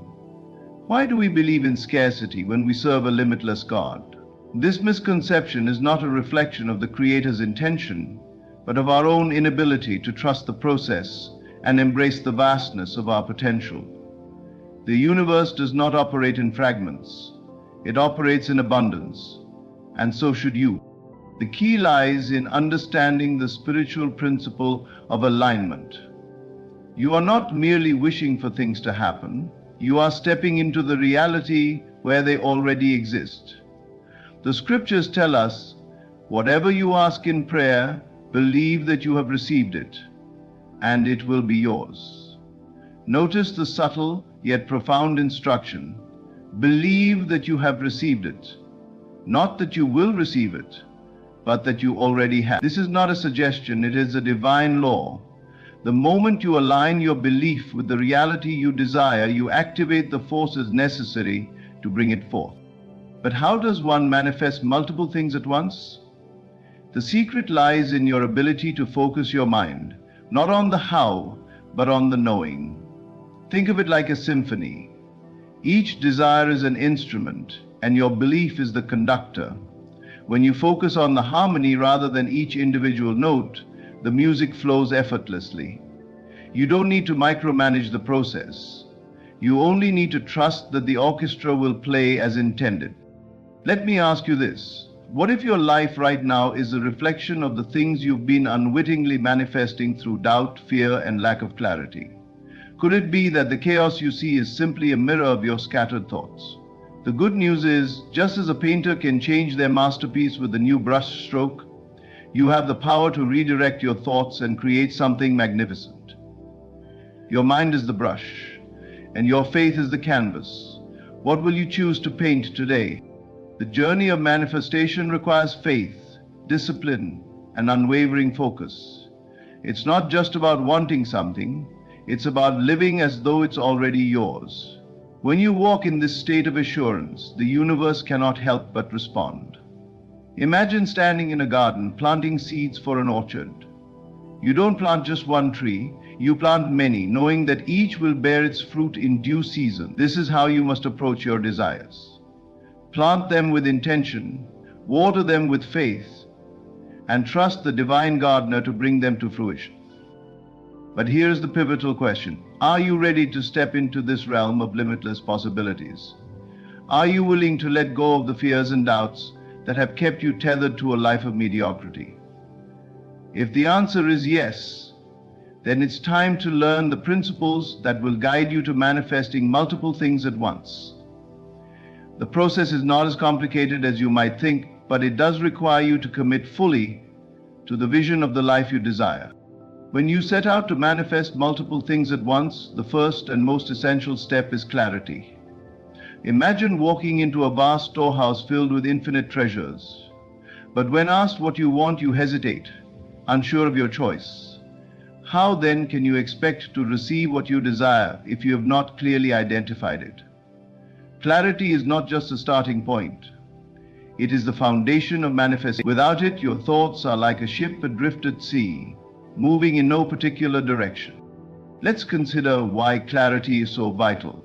[SPEAKER 1] Why do we believe in scarcity when we serve a limitless God? This misconception is not a reflection of the Creator's intention, but of our own inability to trust the process and embrace the vastness of our potential. The universe does not operate in fragments. It operates in abundance, and so should you. The key lies in understanding the spiritual principle of alignment. You are not merely wishing for things to happen. You are stepping into the reality where they already exist. The scriptures tell us, whatever you ask in prayer, believe that you have received it, and it will be yours. Notice the subtle yet profound instruction. Believe that you have received it, not that you will receive it, but that you already have. This is not a suggestion, it is a divine law. The moment you align your belief with the reality you desire, you activate the forces necessary to bring it forth. But how does one manifest multiple things at once? The secret lies in your ability to focus your mind, not on the how, but on the knowing. Think of it like a symphony. Each desire is an instrument, and your belief is the conductor. When you focus on the harmony rather than each individual note, the music flows effortlessly. You don't need to micromanage the process. You only need to trust that the orchestra will play as intended. Let me ask you this. What if your life right now is a reflection of the things you've been unwittingly manifesting through doubt, fear, and lack of clarity? Could it be that the chaos you see is simply a mirror of your scattered thoughts? The good news is, just as a painter can change their masterpiece with a new brush stroke, you have the power to redirect your thoughts and create something magnificent. Your mind is the brush, and your faith is the canvas. What will you choose to paint today? The journey of manifestation requires faith, discipline, and unwavering focus. It's not just about wanting something, it's about living as though it's already yours. When you walk in this state of assurance, the universe cannot help but respond. Imagine standing in a garden planting seeds for an orchard. You don't plant just one tree, you plant many, knowing that each will bear its fruit in due season. This is how you must approach your desires. Plant them with intention, water them with faith, and trust the divine gardener to bring them to fruition. But here's the pivotal question. Are you ready to step into this realm of limitless possibilities? Are you willing to let go of the fears and doubts that have kept you tethered to a life of mediocrity? If the answer is yes, then it's time to learn the principles that will guide you to manifesting multiple things at once. The process is not as complicated as you might think, but it does require you to commit fully to the vision of the life you desire. When you set out to manifest multiple things at once, the first and most essential step is clarity. Imagine walking into a vast storehouse filled with infinite treasures. But when asked what you want, you hesitate, unsure of your choice. How then can you expect to receive what you desire if you have not clearly identified it? Clarity is not just a starting point. It is the foundation of manifestation. Without it, your thoughts are like a ship adrift at sea, moving in no particular direction. Let's consider why clarity is so vital.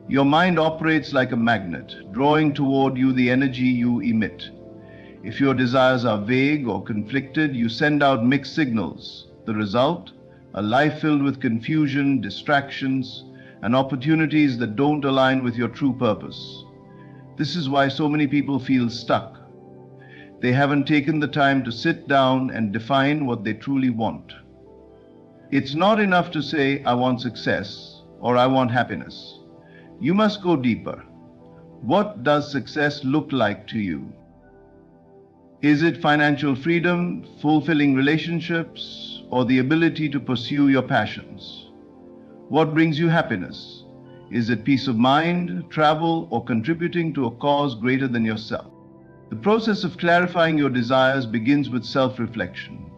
[SPEAKER 1] Your mind operates like a magnet, drawing toward you the energy you emit. If your desires are vague or conflicted, you send out mixed signals. The result? A life filled with confusion, distractions, and opportunities that don't align with your true purpose. This is why so many people feel stuck. They haven't taken the time to sit down and define what they truly want. It's not enough to say, I want success or I want happiness. You must go deeper. What does success look like to you? Is it financial freedom, fulfilling relationships, or the ability to pursue your passions? What brings you happiness? Is it peace of mind, travel, or contributing to a cause greater than yourself? The process of clarifying your desires begins with self-reflection.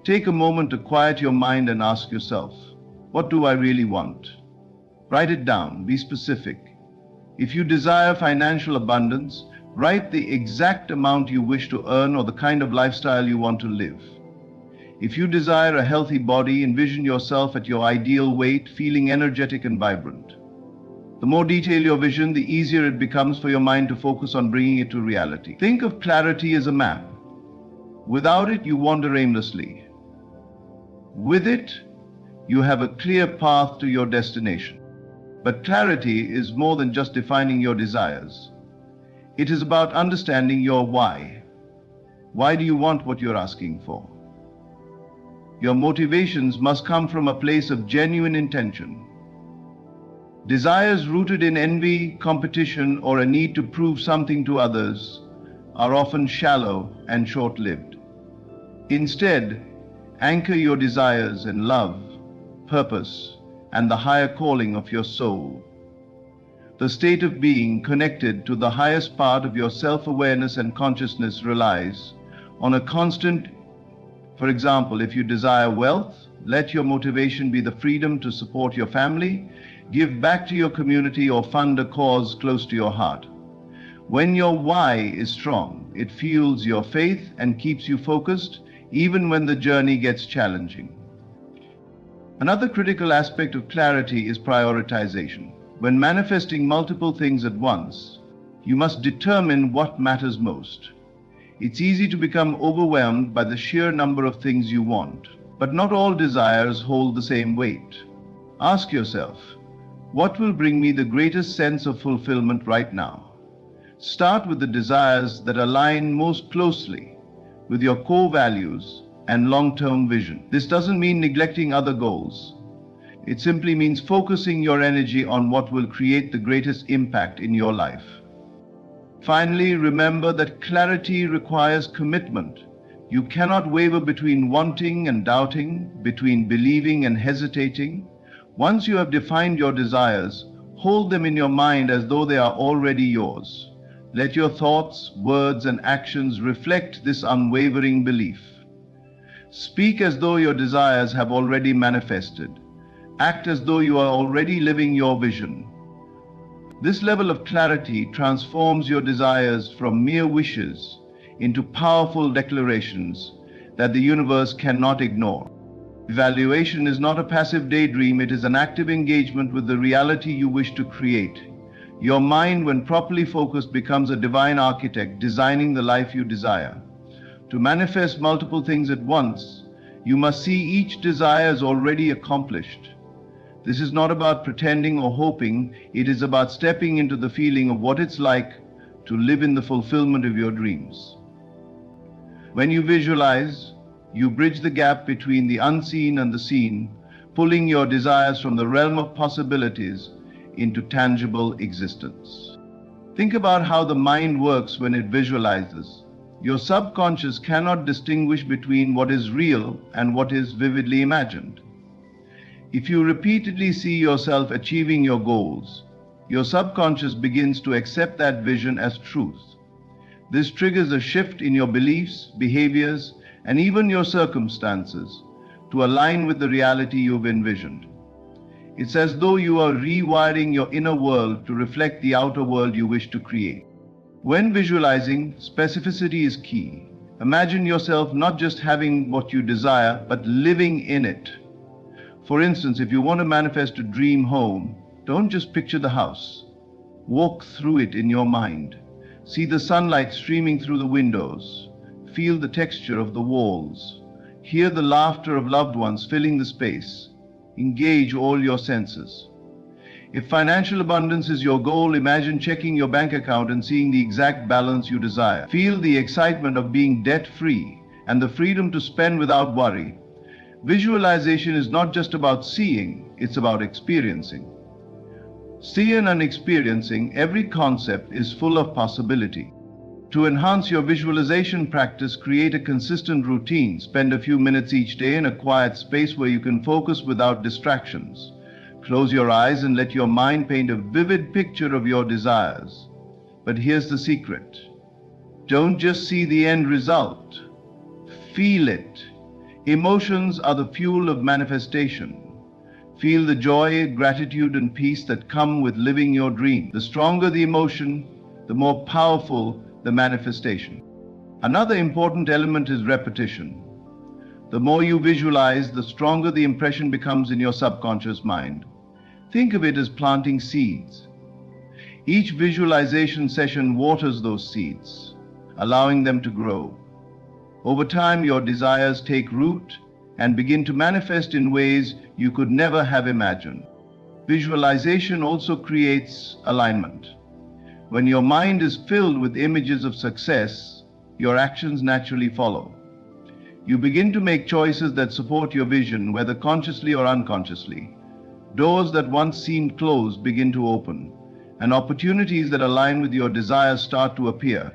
[SPEAKER 1] Take a moment to quiet your mind and ask yourself, what do I really want? Write it down, be specific. If you desire financial abundance, write the exact amount you wish to earn or the kind of lifestyle you want to live. If you desire a healthy body, envision yourself at your ideal weight, feeling energetic and vibrant. The more detailed your vision, the easier it becomes for your mind to focus on bringing it to reality. Think of clarity as a map. Without it, you wander aimlessly. With it, you have a clear path to your destination. But clarity is more than just defining your desires. It is about understanding your why. Why do you want what you're asking for? Your motivations must come from a place of genuine intention. Desires rooted in envy, competition, or a need to prove something to others are often shallow and short-lived. Instead, anchor your desires in love, purpose, and the higher calling of your soul. The state of being connected to the highest part of your self-awareness and consciousness relies on a constant. For example, if you desire wealth, let your motivation be the freedom to support your family, give back to your community, or fund a cause close to your heart. When your why is strong, it fuels your faith and keeps you focused even when the journey gets challenging. Another critical aspect of clarity is prioritization. When manifesting multiple things at once, you must determine what matters most. It's easy to become overwhelmed by the sheer number of things you want, but not all desires hold the same weight. Ask yourself, what will bring me the greatest sense of fulfillment right now? Start with the desires that align most closely with your core values and long-term vision. This doesn't mean neglecting other goals. It simply means focusing your energy on what will create the greatest impact in your life. Finally, remember that clarity requires commitment. You cannot waver between wanting and doubting, between believing and hesitating. Once you have defined your desires, hold them in your mind as though they are already yours. Let your thoughts, words, and actions reflect this unwavering belief. Speak as though your desires have already manifested. Act as though you are already living your vision. This level of clarity transforms your desires from mere wishes into powerful declarations that the universe cannot ignore. Evaluation is not a passive daydream, it is an active engagement with the reality you wish to create. Your mind, when properly focused, becomes a divine architect designing the life you desire. To manifest multiple things at once, you must see each desire as already accomplished. This is not about pretending or hoping, it is about stepping into the feeling of what it's like to live in the fulfillment of your dreams. When you visualize, you bridge the gap between the unseen and the seen, pulling your desires from the realm of possibilities into tangible existence. Think about how the mind works when it visualizes. Your subconscious cannot distinguish between what is real and what is vividly imagined. If you repeatedly see yourself achieving your goals, your subconscious begins to accept that vision as truth. This triggers a shift in your beliefs, behaviors, and even your circumstances to align with the reality you've envisioned. It's as though you are rewiring your inner world to reflect the outer world you wish to create. When visualizing, specificity is key. Imagine yourself not just having what you desire, but living in it. For instance, if you want to manifest a dream home, don't just picture the house. Walk through it in your mind. See the sunlight streaming through the windows. Feel the texture of the walls. Hear the laughter of loved ones filling the space. Engage all your senses. If financial abundance is your goal, imagine checking your bank account and seeing the exact balance you desire. Feel the excitement of being debt-free and the freedom to spend without worry. Visualization is not just about seeing, it's about experiencing. Seeing and experiencing, every concept is full of possibility. To enhance your visualization practice, create a consistent routine. Spend a few minutes each day in a quiet space where you can focus without distractions. Close your eyes and let your mind paint a vivid picture of your desires. But here's the secret. Don't just see the end result. Feel it. Emotions are the fuel of manifestation. Feel the joy, gratitude, and peace that come with living your dream. The stronger the emotion, the more powerful the manifestation. Another important element is repetition. The more you visualize, the stronger the impression becomes in your subconscious mind. Think of it as planting seeds. Each visualization session waters those seeds, allowing them to grow. Over time, your desires take root and begin to manifest in ways you could never have imagined. Visualization also creates alignment. When your mind is filled with images of success, your actions naturally follow. You begin to make choices that support your vision, whether consciously or unconsciously. Doors that once seemed closed begin to open, and opportunities that align with your desires start to appear.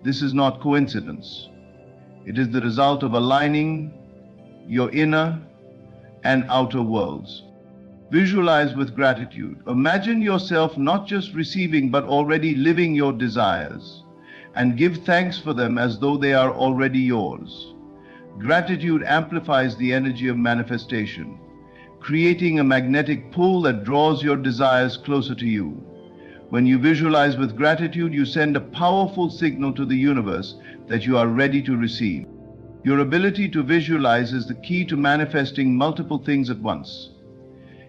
[SPEAKER 1] This is not coincidence. It is the result of aligning your inner and outer worlds. Visualize with gratitude. Imagine yourself not just receiving but already living your desires, and give thanks for them as though they are already yours. Gratitude amplifies the energy of manifestation, creating a magnetic pull that draws your desires closer to you. When you visualize with gratitude, you send a powerful signal to the universe that you are ready to receive. Your ability to visualize is the key to manifesting multiple things at once.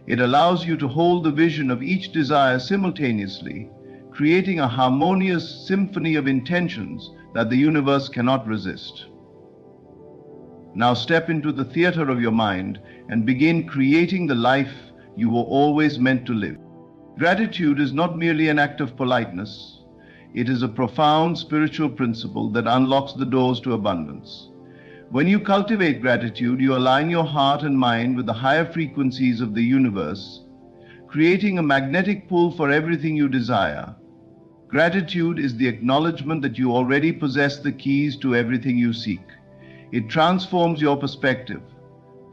[SPEAKER 1] It allows you to hold the vision of each desire simultaneously, creating a harmonious symphony of intentions that the universe cannot resist. Now step into the theater of your mind and begin creating the life you were always meant to live. Gratitude is not merely an act of politeness. It is a profound spiritual principle that unlocks the doors to abundance. When you cultivate gratitude, you align your heart and mind with the higher frequencies of the universe, creating a magnetic pull for everything you desire. Gratitude is the acknowledgement that you already possess the keys to everything you seek. It transforms your perspective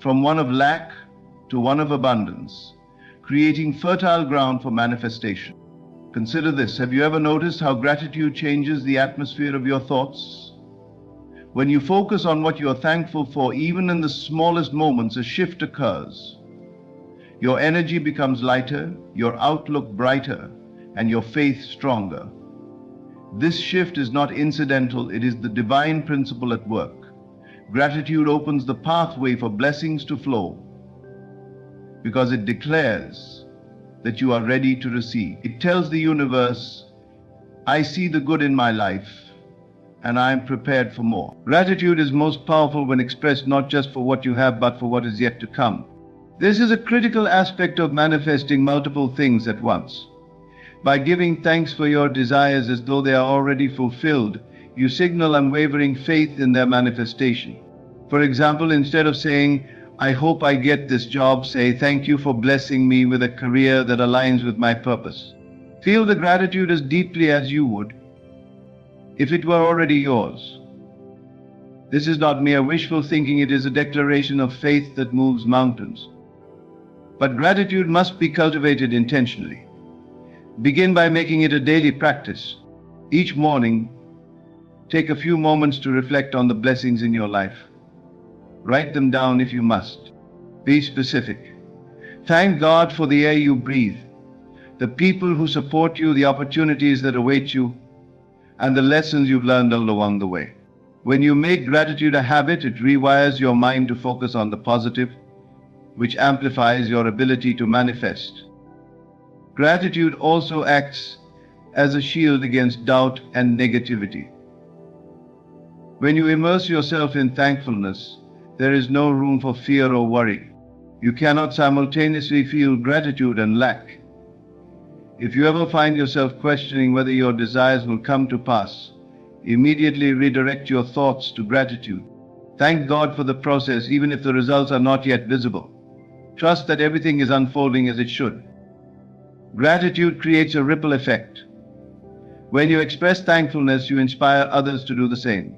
[SPEAKER 1] from one of lack to one of abundance, creating fertile ground for manifestation. Consider this. Have you ever noticed how gratitude changes the atmosphere of your thoughts? When you focus on what you are thankful for, even in the smallest moments, a shift occurs. Your energy becomes lighter, your outlook brighter, and your faith stronger. This shift is not incidental, it is the divine principle at work. Gratitude opens the pathway for blessings to flow because it declares that you are ready to receive. It tells the universe, I see the good in my life and I am prepared for more. Gratitude is most powerful when expressed not just for what you have but for what is yet to come. This is a critical aspect of manifesting multiple things at once. By giving thanks for your desires as though they are already fulfilled, you signal unwavering faith in their manifestation. For example, instead of saying, I hope I get this job, say, thank you for blessing me with a career that aligns with my purpose. Feel the gratitude as deeply as you would if it were already yours. This is not mere wishful thinking, it is a declaration of faith that moves mountains. But gratitude must be cultivated intentionally. Begin by making it a daily practice. Each morning, take a few moments to reflect on the blessings in your life. Write them down if you must. Be specific. Thank God for the air you breathe, the people who support you, the opportunities that await you, and the lessons you've learned along the way. When you make gratitude a habit, it rewires your mind to focus on the positive, which amplifies your ability to manifest. Gratitude also acts as a shield against doubt and negativity. When you immerse yourself in thankfulness, there is no room for fear or worry. You cannot simultaneously feel gratitude and lack. If you ever find yourself questioning whether your desires will come to pass, immediately redirect your thoughts to gratitude. Thank God for the process, even if the results are not yet visible. Trust that everything is unfolding as it should. Gratitude creates a ripple effect. When you express thankfulness, you inspire others to do the same.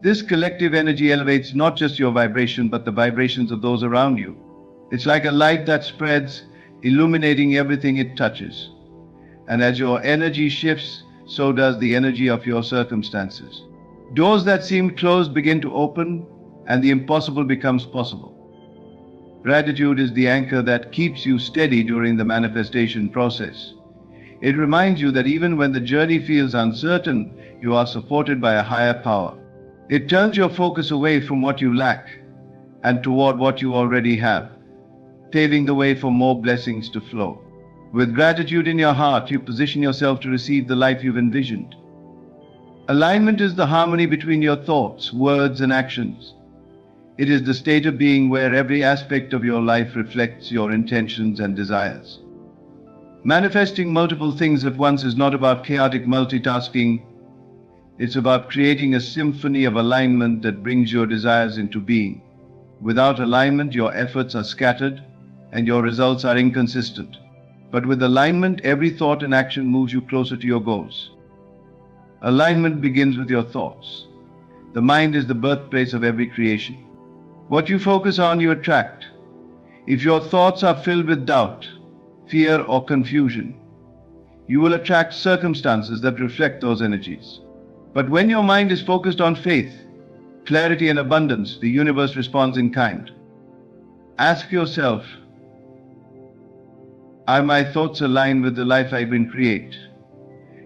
[SPEAKER 1] This collective energy elevates not just your vibration, but the vibrations of those around you. It's like a light that spreads, illuminating everything it touches. And as your energy shifts, so does the energy of your circumstances. Doors that seem closed begin to open, and the impossible becomes possible. Gratitude is the anchor that keeps you steady during the manifestation process. It reminds you that even when the journey feels uncertain, you are supported by a higher power. It turns your focus away from what you lack and toward what you already have, paving the way for more blessings to flow. With gratitude in your heart, you position yourself to receive the life you've envisioned. Alignment is the harmony between your thoughts, words, and actions. It is the state of being where every aspect of your life reflects your intentions and desires. Manifesting multiple things at once is not about chaotic multitasking. It's about creating a symphony of alignment that brings your desires into being. Without alignment, your efforts are scattered and your results are inconsistent. But with alignment, every thought and action moves you closer to your goals. Alignment begins with your thoughts. The mind is the birthplace of every creation. What you focus on, you attract. If your thoughts are filled with doubt, fear, or confusion, you will attract circumstances that reflect those energies. But when your mind is focused on faith, clarity, and abundance, the universe responds in kind. Ask yourself, are my thoughts aligned with the life I will create?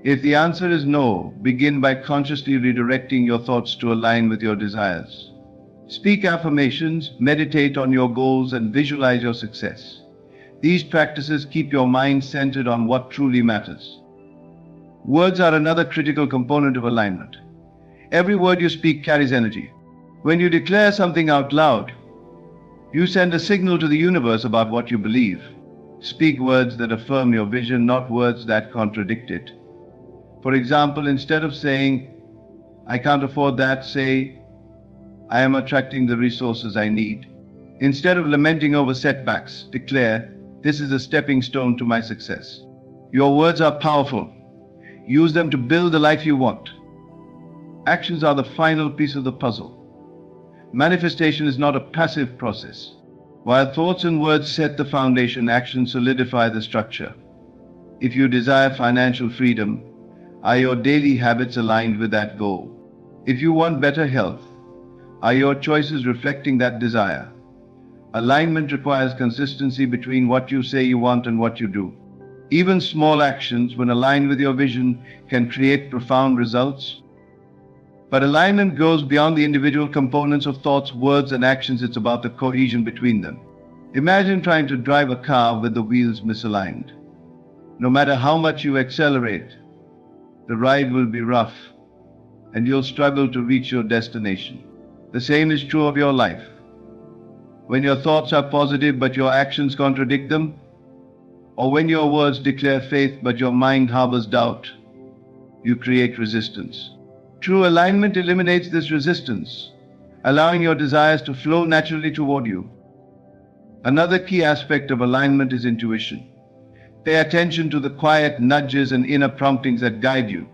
[SPEAKER 1] If the answer is no, begin by consciously redirecting your thoughts to align with your desires. Speak affirmations, meditate on your goals, and visualize your success. These practices keep your mind centered on what truly matters. Words are another critical component of alignment. Every word you speak carries energy. When you declare something out loud, you send a signal to the universe about what you believe. Speak words that affirm your vision, not words that contradict it. For example, instead of saying, "I can't afford that," say, "I am attracting the resources I need." Instead of lamenting over setbacks, declare, "This is a stepping stone to my success." Your words are powerful. Use them to build the life you want. Actions are the final piece of the puzzle. Manifestation is not a passive process. While thoughts and words set the foundation, actions solidify the structure. If you desire financial freedom, are your daily habits aligned with that goal? If you want better health, are your choices reflecting that desire? Alignment requires consistency between what you say you want and what you do. Even small actions, when aligned with your vision, can create profound results. But alignment goes beyond the individual components of thoughts, words, and actions. It's about the cohesion between them. Imagine trying to drive a car with the wheels misaligned. No matter how much you accelerate, the ride will be rough, and you'll struggle to reach your destination. The same is true of your life. When your thoughts are positive but your actions contradict them, or when your words declare faith but your mind harbors doubt, you create resistance. True alignment eliminates this resistance, allowing your desires to flow naturally toward you. Another key aspect of alignment is intuition. Pay attention to the quiet nudges and inner promptings that guide you.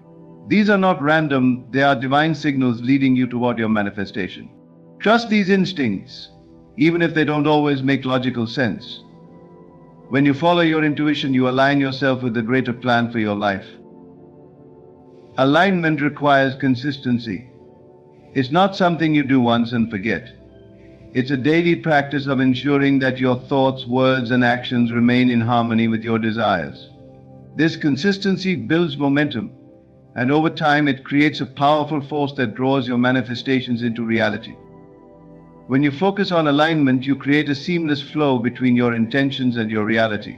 [SPEAKER 1] These are not random, they are divine signals leading you toward your manifestation. Trust these instincts, even if they don't always make logical sense. When you follow your intuition, you align yourself with the greater plan for your life. Alignment requires consistency. It's not something you do once and forget. It's a daily practice of ensuring that your thoughts, words, and actions remain in harmony with your desires. This consistency builds momentum, and over time it creates a powerful force that draws your manifestations into reality. When you focus on alignment, you create a seamless flow between your intentions and your reality.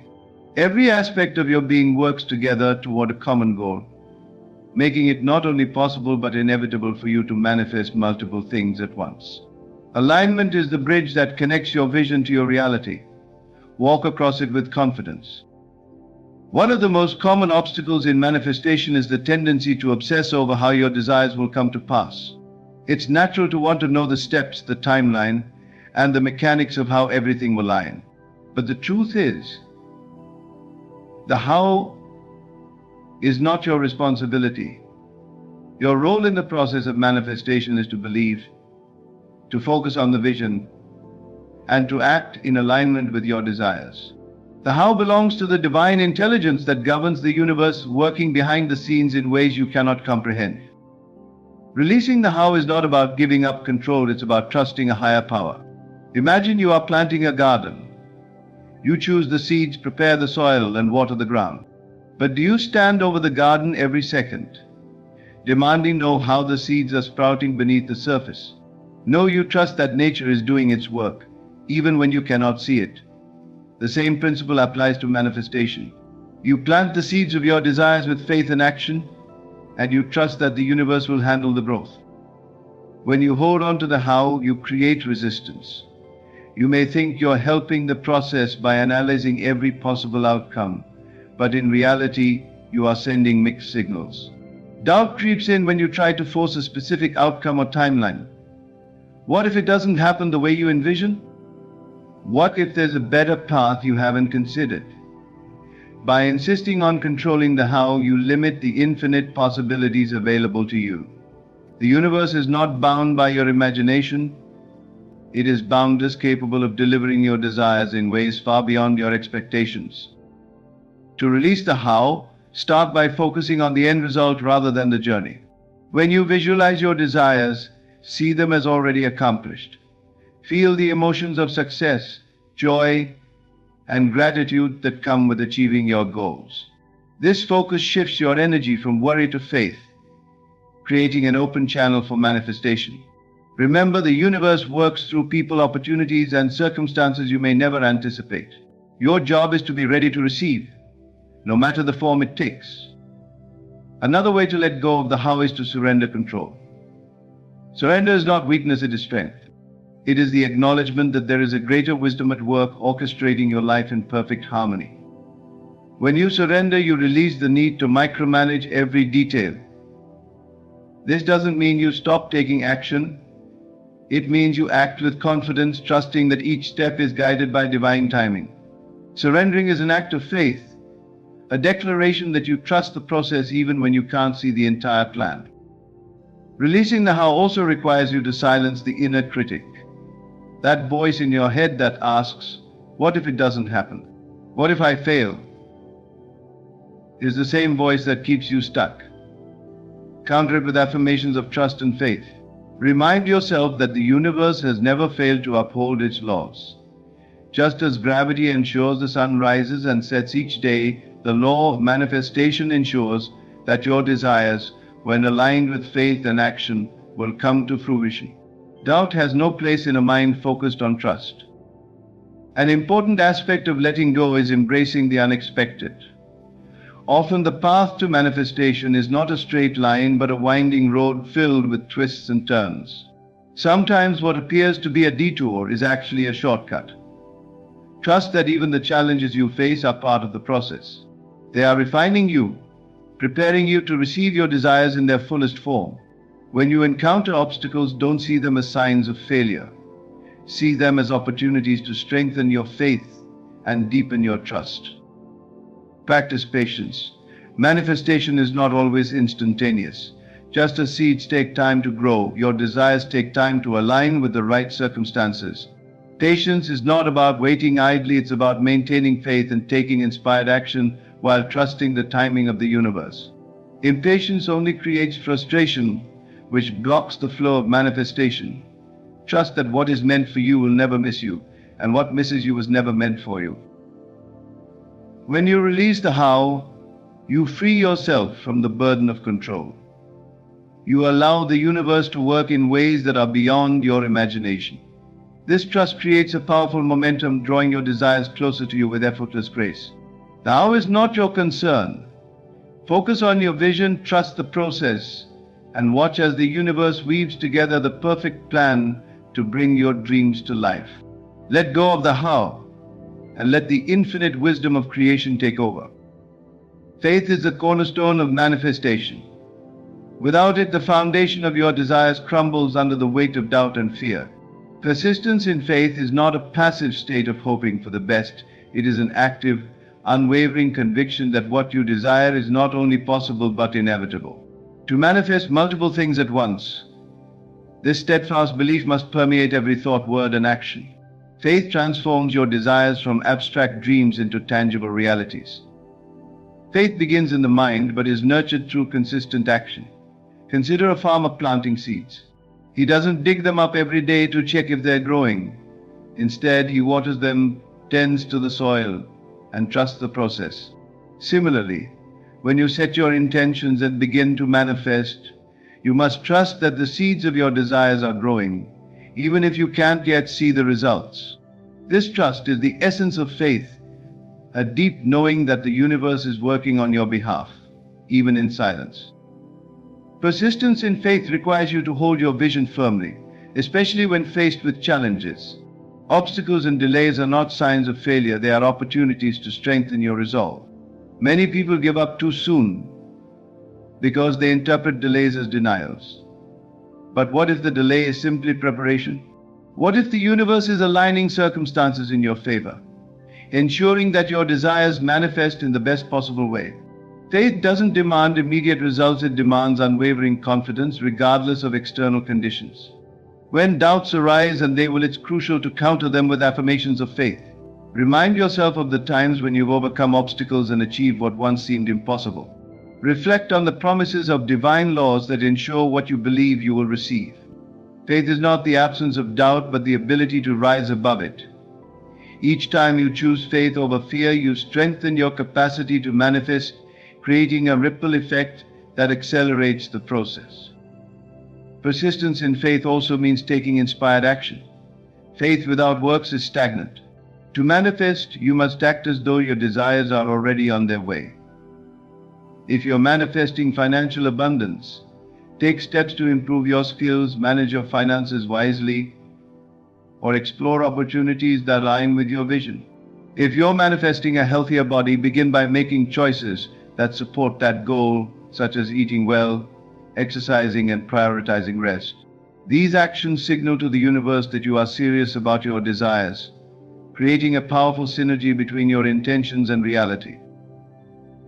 [SPEAKER 1] Every aspect of your being works together toward a common goal, making it not only possible but inevitable for you to manifest multiple things at once. Alignment is the bridge that connects your vision to your reality. Walk across it with confidence. One of the most common obstacles in manifestation is the tendency to obsess over how your desires will come to pass. It's natural to want to know the steps, the timeline, and the mechanics of how everything will align. But the truth is, the how is not your responsibility. Your role in the process of manifestation is to believe, to focus on the vision, and to act in alignment with your desires. The how belongs to the divine intelligence that governs the universe, working behind the scenes in ways you cannot comprehend. Releasing the how is not about giving up control, it's about trusting a higher power. Imagine you are planting a garden. You choose the seeds, prepare the soil, and water the ground. But do you stand over the garden every second, demanding to know how the seeds are sprouting beneath the surface? No, you trust that nature is doing its work, even when you cannot see it. The same principle applies to manifestation. You plant the seeds of your desires with faith and action, and you trust that the universe will handle the growth. When you hold on to the how, you create resistance. You may think you're helping the process by analyzing every possible outcome, but in reality, you are sending mixed signals. Doubt creeps in when you try to force a specific outcome or timeline. What if it doesn't happen the way you envision? What if there's a better path you haven't considered? By insisting on controlling the how, you limit the infinite possibilities available to you. The universe is not bound by your imagination. It is boundless, capable of delivering your desires in ways far beyond your expectations. To release the how, start by focusing on the end result rather than the journey. When you visualize your desires, see them as already accomplished. Feel the emotions of success, joy, and gratitude that come with achieving your goals. This focus shifts your energy from worry to faith, creating an open channel for manifestation. Remember, the universe works through people, opportunities, and circumstances you may never anticipate. Your job is to be ready to receive, no matter the form it takes. Another way to let go of the how is to surrender control. Surrender is not weakness, it is strength. It is the acknowledgement that there is a greater wisdom at work orchestrating your life in perfect harmony. When you surrender, you release the need to micromanage every detail. This doesn't mean you stop taking action. It means you act with confidence, trusting that each step is guided by divine timing. Surrendering is an act of faith, a declaration that you trust the process even when you can't see the entire plan. Releasing the how also requires you to silence the inner critic. That voice in your head that asks, what if it doesn't happen? What if I fail? Is the same voice that keeps you stuck. Counter it with affirmations of trust and faith. Remind yourself that the universe has never failed to uphold its laws. Just as gravity ensures the sun rises and sets each day, the law of manifestation ensures that your desires, when aligned with faith and action, will come to fruition. Doubt has no place in a mind focused on trust. An important aspect of letting go is embracing the unexpected. Often the path to manifestation is not a straight line but a winding road filled with twists and turns. Sometimes what appears to be a detour is actually a shortcut. Trust that even the challenges you face are part of the process. They are refining you, preparing you to receive your desires in their fullest form. When you encounter obstacles, don't see them as signs of failure. See them as opportunities to strengthen your faith and deepen your trust. Practice patience. Manifestation is not always instantaneous. Just as seeds take time to grow, your desires take time to align with the right circumstances. Patience is not about waiting idly, it's about maintaining faith and taking inspired action while trusting the timing of the universe. Impatience only creates frustration, which blocks the flow of manifestation. Trust that what is meant for you will never miss you, and what misses you was never meant for you. When you release the how, you free yourself from the burden of control. You allow the universe to work in ways that are beyond your imagination. This trust creates a powerful momentum, drawing your desires closer to you with effortless grace. The how is not your concern. Focus on your vision, trust the process, and watch as the universe weaves together the perfect plan to bring your dreams to life. Let go of the how, and let the infinite wisdom of creation take over. Faith is the cornerstone of manifestation. Without it, the foundation of your desires crumbles under the weight of doubt and fear. Persistence in faith is not a passive state of hoping for the best. It is an active, unwavering conviction that what you desire is not only possible but inevitable. To manifest multiple things at once, this steadfast belief must permeate every thought, word, and action. Faith transforms your desires from abstract dreams into tangible realities. Faith begins in the mind but is nurtured through consistent action. Consider a farmer planting seeds. He doesn't dig them up every day to check if they're growing. Instead, he waters them, tends to the soil, and trusts the process. Similarly, when you set your intentions and begin to manifest, you must trust that the seeds of your desires are growing, even if you can't yet see the results. This trust is the essence of faith, a deep knowing that the universe is working on your behalf, even in silence. Persistence in faith requires you to hold your vision firmly, especially when faced with challenges. Obstacles and delays are not signs of failure, they are opportunities to strengthen your resolve. Many people give up too soon because they interpret delays as denials. But what if the delay is simply preparation? What if the universe is aligning circumstances in your favor, ensuring that your desires manifest in the best possible way? Faith doesn't demand immediate results, it demands unwavering confidence regardless of external conditions. When doubts arise, and they will, it's crucial to counter them with affirmations of faith. Remind yourself of the times when you've overcome obstacles and achieved what once seemed impossible. Reflect on the promises of divine laws that ensure what you believe you will receive. Faith is not the absence of doubt, but the ability to rise above it. Each time you choose faith over fear, you strengthen your capacity to manifest creating a ripple effect that accelerates the process. Persistence in faith also means taking inspired action. Faith without works is stagnant. To manifest, you must act as though your desires are already on their way. If you're manifesting financial abundance, take steps to improve your skills, manage your finances wisely, or explore opportunities that align with your vision. If you're manifesting a healthier body, begin by making choices that support that goal, such as eating well, exercising, and prioritizing rest. These actions signal to the universe that you are serious about your desires, creating a powerful synergy between your intentions and reality.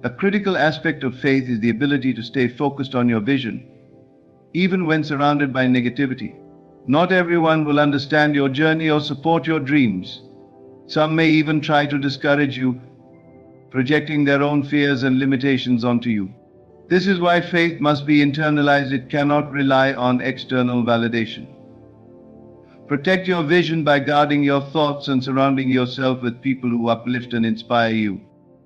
[SPEAKER 1] A critical aspect of faith is the ability to stay focused on your vision, even when surrounded by negativity. Not everyone will understand your journey or support your dreams. Some may even try to discourage you, projecting their own fears and limitations onto you. This is why faith must be internalized. It cannot rely on external validation. Protect your vision by guarding your thoughts and surrounding yourself with people who uplift and inspire you.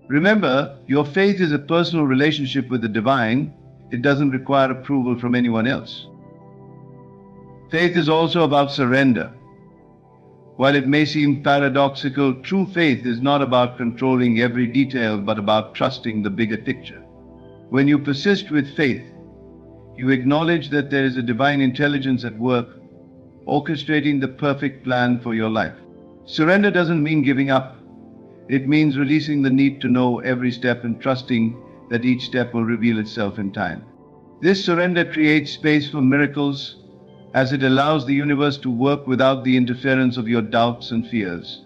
[SPEAKER 1] Remember, your faith is a personal relationship with the divine. It doesn't require approval from anyone else. Faith is also about surrender. While it may seem paradoxical, true faith is not about controlling every detail, but about trusting the bigger picture. When you persist with faith, you acknowledge that there is a divine intelligence at work, orchestrating the perfect plan for your life. Surrender doesn't mean giving up. It means releasing the need to know every step and trusting that each step will reveal itself in time. This surrender creates space for miracles, as it allows the universe to work without the interference of your doubts and fears.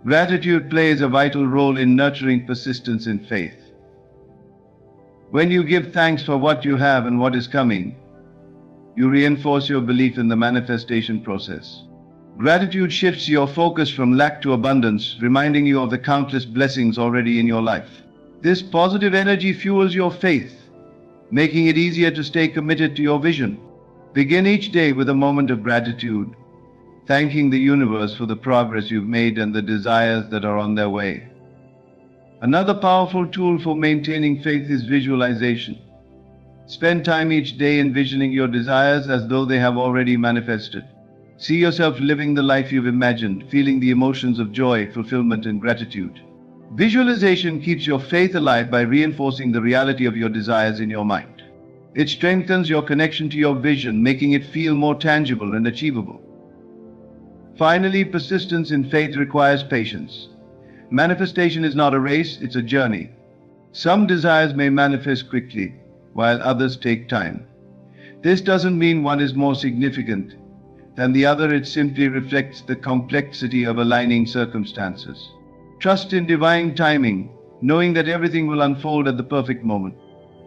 [SPEAKER 1] Gratitude plays a vital role in nurturing persistence in faith. When you give thanks for what you have and what is coming, you reinforce your belief in the manifestation process. Gratitude shifts your focus from lack to abundance, reminding you of the countless blessings already in your life. This positive energy fuels your faith, making it easier to stay committed to your vision. Begin each day with a moment of gratitude, thanking the universe for the progress you've made and the desires that are on their way. Another powerful tool for maintaining faith is visualization. Spend time each day envisioning your desires as though they have already manifested. See yourself living the life you've imagined, feeling the emotions of joy, fulfillment, and gratitude. Visualization keeps your faith alive by reinforcing the reality of your desires in your mind. It strengthens your connection to your vision, making it feel more tangible and achievable. Finally, persistence in faith requires patience. Manifestation is not a race, it's a journey. Some desires may manifest quickly, while others take time. This doesn't mean one is more significant than the other, it simply reflects the complexity of aligning circumstances. Trust in divine timing, knowing that everything will unfold at the perfect moment.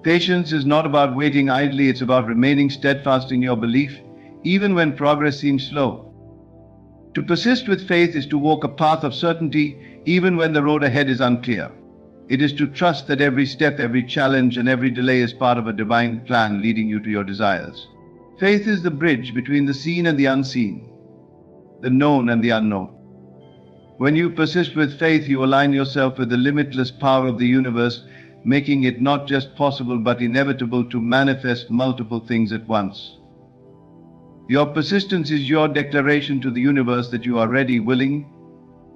[SPEAKER 1] Patience is not about waiting idly, it's about remaining steadfast in your belief, even when progress seems slow. To persist with faith is to walk a path of certainty, even when the road ahead is unclear. It is to trust that every step, every challenge, and every delay is part of a divine plan leading you to your desires. Faith is the bridge between the seen and the unseen, the known and the unknown. When you persist with faith, you align yourself with the limitless power of the universe, making it not just possible but inevitable to manifest multiple things at once. Your persistence is your declaration to the universe that you are ready, willing,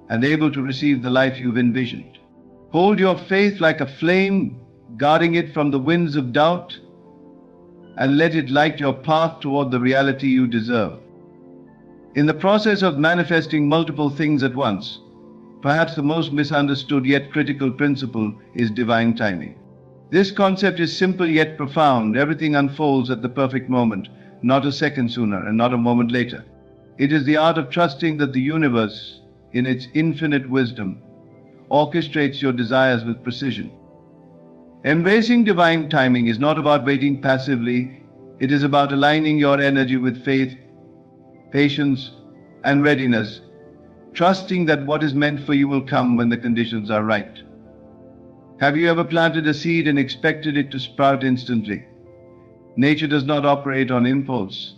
[SPEAKER 1] and able to receive the life you've envisioned. Hold your faith like a flame, guarding it from the winds of doubt, and let it light your path toward the reality you deserve. In the process of manifesting multiple things at once, perhaps the most misunderstood yet critical principle is divine timing. This concept is simple yet profound. Everything unfolds at the perfect moment, not a second sooner and not a moment later. It is the art of trusting that the universe, in its infinite wisdom, orchestrates your desires with precision. Embracing divine timing is not about waiting passively. It is about aligning your energy with faith, patience, and readiness, trusting that what is meant for you will come when the conditions are right. Have you ever planted a seed and expected it to sprout instantly? Nature does not operate on impulse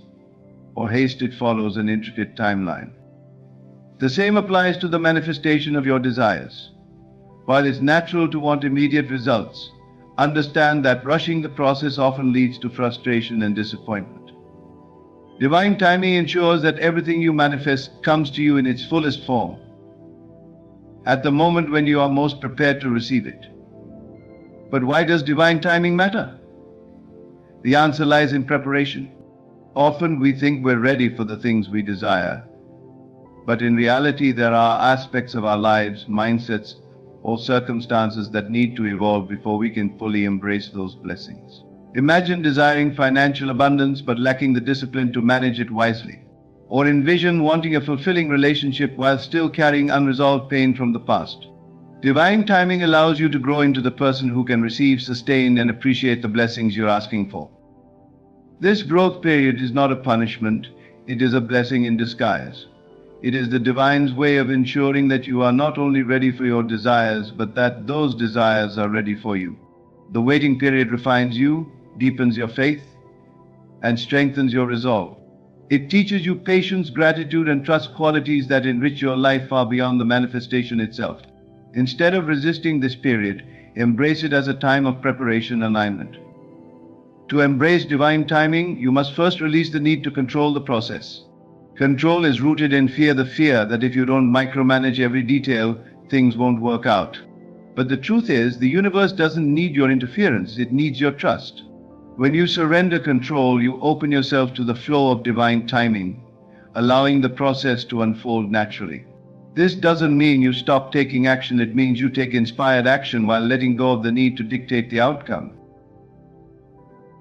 [SPEAKER 1] or haste, it follows an intricate timeline. The same applies to the manifestation of your desires. While it's natural to want immediate results, understand that rushing the process often leads to frustration and disappointment. Divine timing ensures that everything you manifest comes to you in its fullest form, at the moment when you are most prepared to receive it. But why does divine timing matter? The answer lies in preparation. Often we think we're ready for the things we desire, but in reality there are aspects of our lives, mindsets, or circumstances that need to evolve before we can fully embrace those blessings. Imagine desiring financial abundance but lacking the discipline to manage it wisely. Or envision wanting a fulfilling relationship while still carrying unresolved pain from the past. Divine timing allows you to grow into the person who can receive, sustain, and appreciate the blessings you're asking for. This growth period is not a punishment, it is a blessing in disguise. It is the divine's way of ensuring that you are not only ready for your desires, but that those desires are ready for you. The waiting period refines you, deepens your faith, and strengthens your resolve. It teaches you patience, gratitude, and trust, qualities that enrich your life far beyond the manifestation itself. Instead of resisting this period, embrace it as a time of preparation and alignment. To embrace divine timing, you must first release the need to control the process. Control is rooted in fear, the fear that if you don't micromanage every detail, things won't work out. But the truth is, the universe doesn't need your interference, it needs your trust. When you surrender control, you open yourself to the flow of divine timing, allowing the process to unfold naturally. This doesn't mean you stop taking action, it means you take inspired action while letting go of the need to dictate the outcome.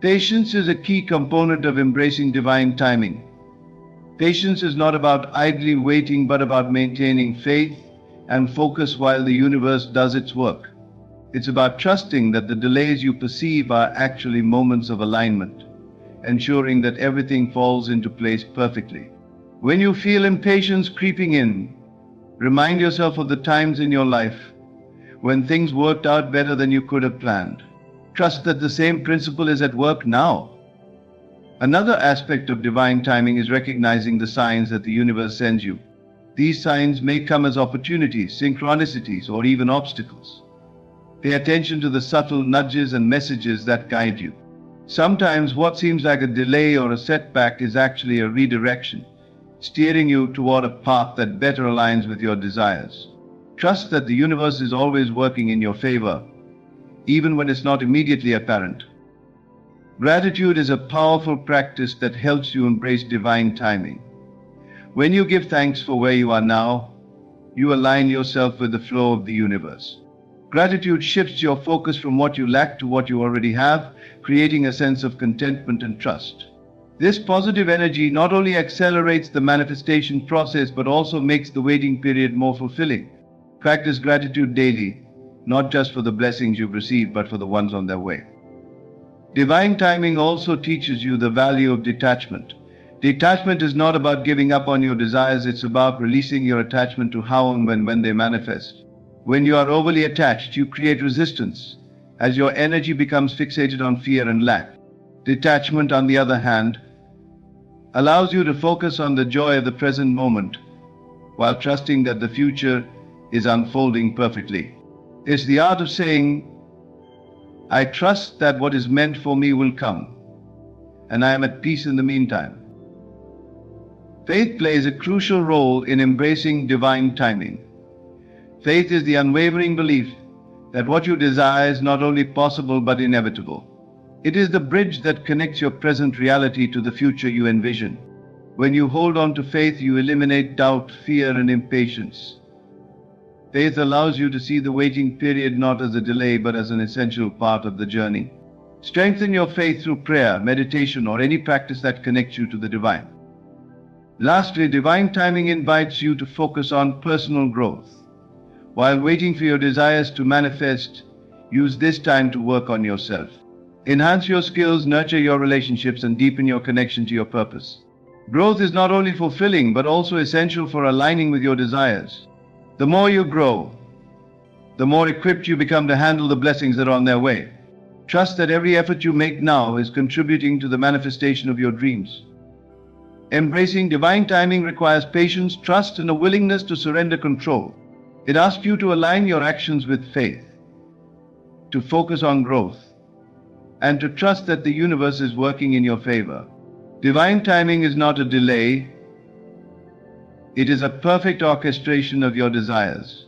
[SPEAKER 1] Patience is a key component of embracing divine timing. Patience is not about idly waiting, but about maintaining faith and focus while the universe does its work. It's about trusting that the delays you perceive are actually moments of alignment, ensuring that everything falls into place perfectly. When you feel impatience creeping in, remind yourself of the times in your life when things worked out better than you could have planned. Trust that the same principle is at work now. Another aspect of divine timing is recognizing the signs that the universe sends you. These signs may come as opportunities, synchronicities, or even obstacles. Pay attention to the subtle nudges and messages that guide you. Sometimes what seems like a delay or a setback is actually a redirection, steering you toward a path that better aligns with your desires. Trust that the universe is always working in your favor, even when it's not immediately apparent. Gratitude is a powerful practice that helps you embrace divine timing. When you give thanks for where you are now, you align yourself with the flow of the universe. Gratitude shifts your focus from what you lack to what you already have, creating a sense of contentment and trust. This positive energy not only accelerates the manifestation process, but also makes the waiting period more fulfilling. Practice gratitude daily, not just for the blessings you've received, but for the ones on their way. Divine timing also teaches you the value of detachment. Detachment is not about giving up on your desires, it's about releasing your attachment to how and when they manifest. When you are overly attached, you create resistance, as your energy becomes fixated on fear and lack. Detachment, on the other hand, allows you to focus on the joy of the present moment, while trusting that the future is unfolding perfectly. It's the art of saying, I trust that what is meant for me will come, and I am at peace in the meantime. Faith plays a crucial role in embracing divine timing. Faith is the unwavering belief that what you desire is not only possible but inevitable. It is the bridge that connects your present reality to the future you envision. When you hold on to faith, you eliminate doubt, fear, and impatience. Faith allows you to see the waiting period not as a delay but as an essential part of the journey. Strengthen your faith through prayer, meditation, or any practice that connects you to the divine. Lastly, divine timing invites you to focus on personal growth. While waiting for your desires to manifest, use this time to work on yourself. Enhance your skills, nurture your relationships, and deepen your connection to your purpose. Growth is not only fulfilling but also essential for aligning with your desires. The more you grow, the more equipped you become to handle the blessings that are on their way. Trust that every effort you make now is contributing to the manifestation of your dreams. Embracing divine timing requires patience, trust, and a willingness to surrender control. It asks you to align your actions with faith, to focus on growth, and to trust that the universe is working in your favor. Divine timing is not a delay, it is a perfect orchestration of your desires,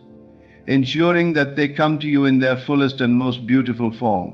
[SPEAKER 1] ensuring that they come to you in their fullest and most beautiful form.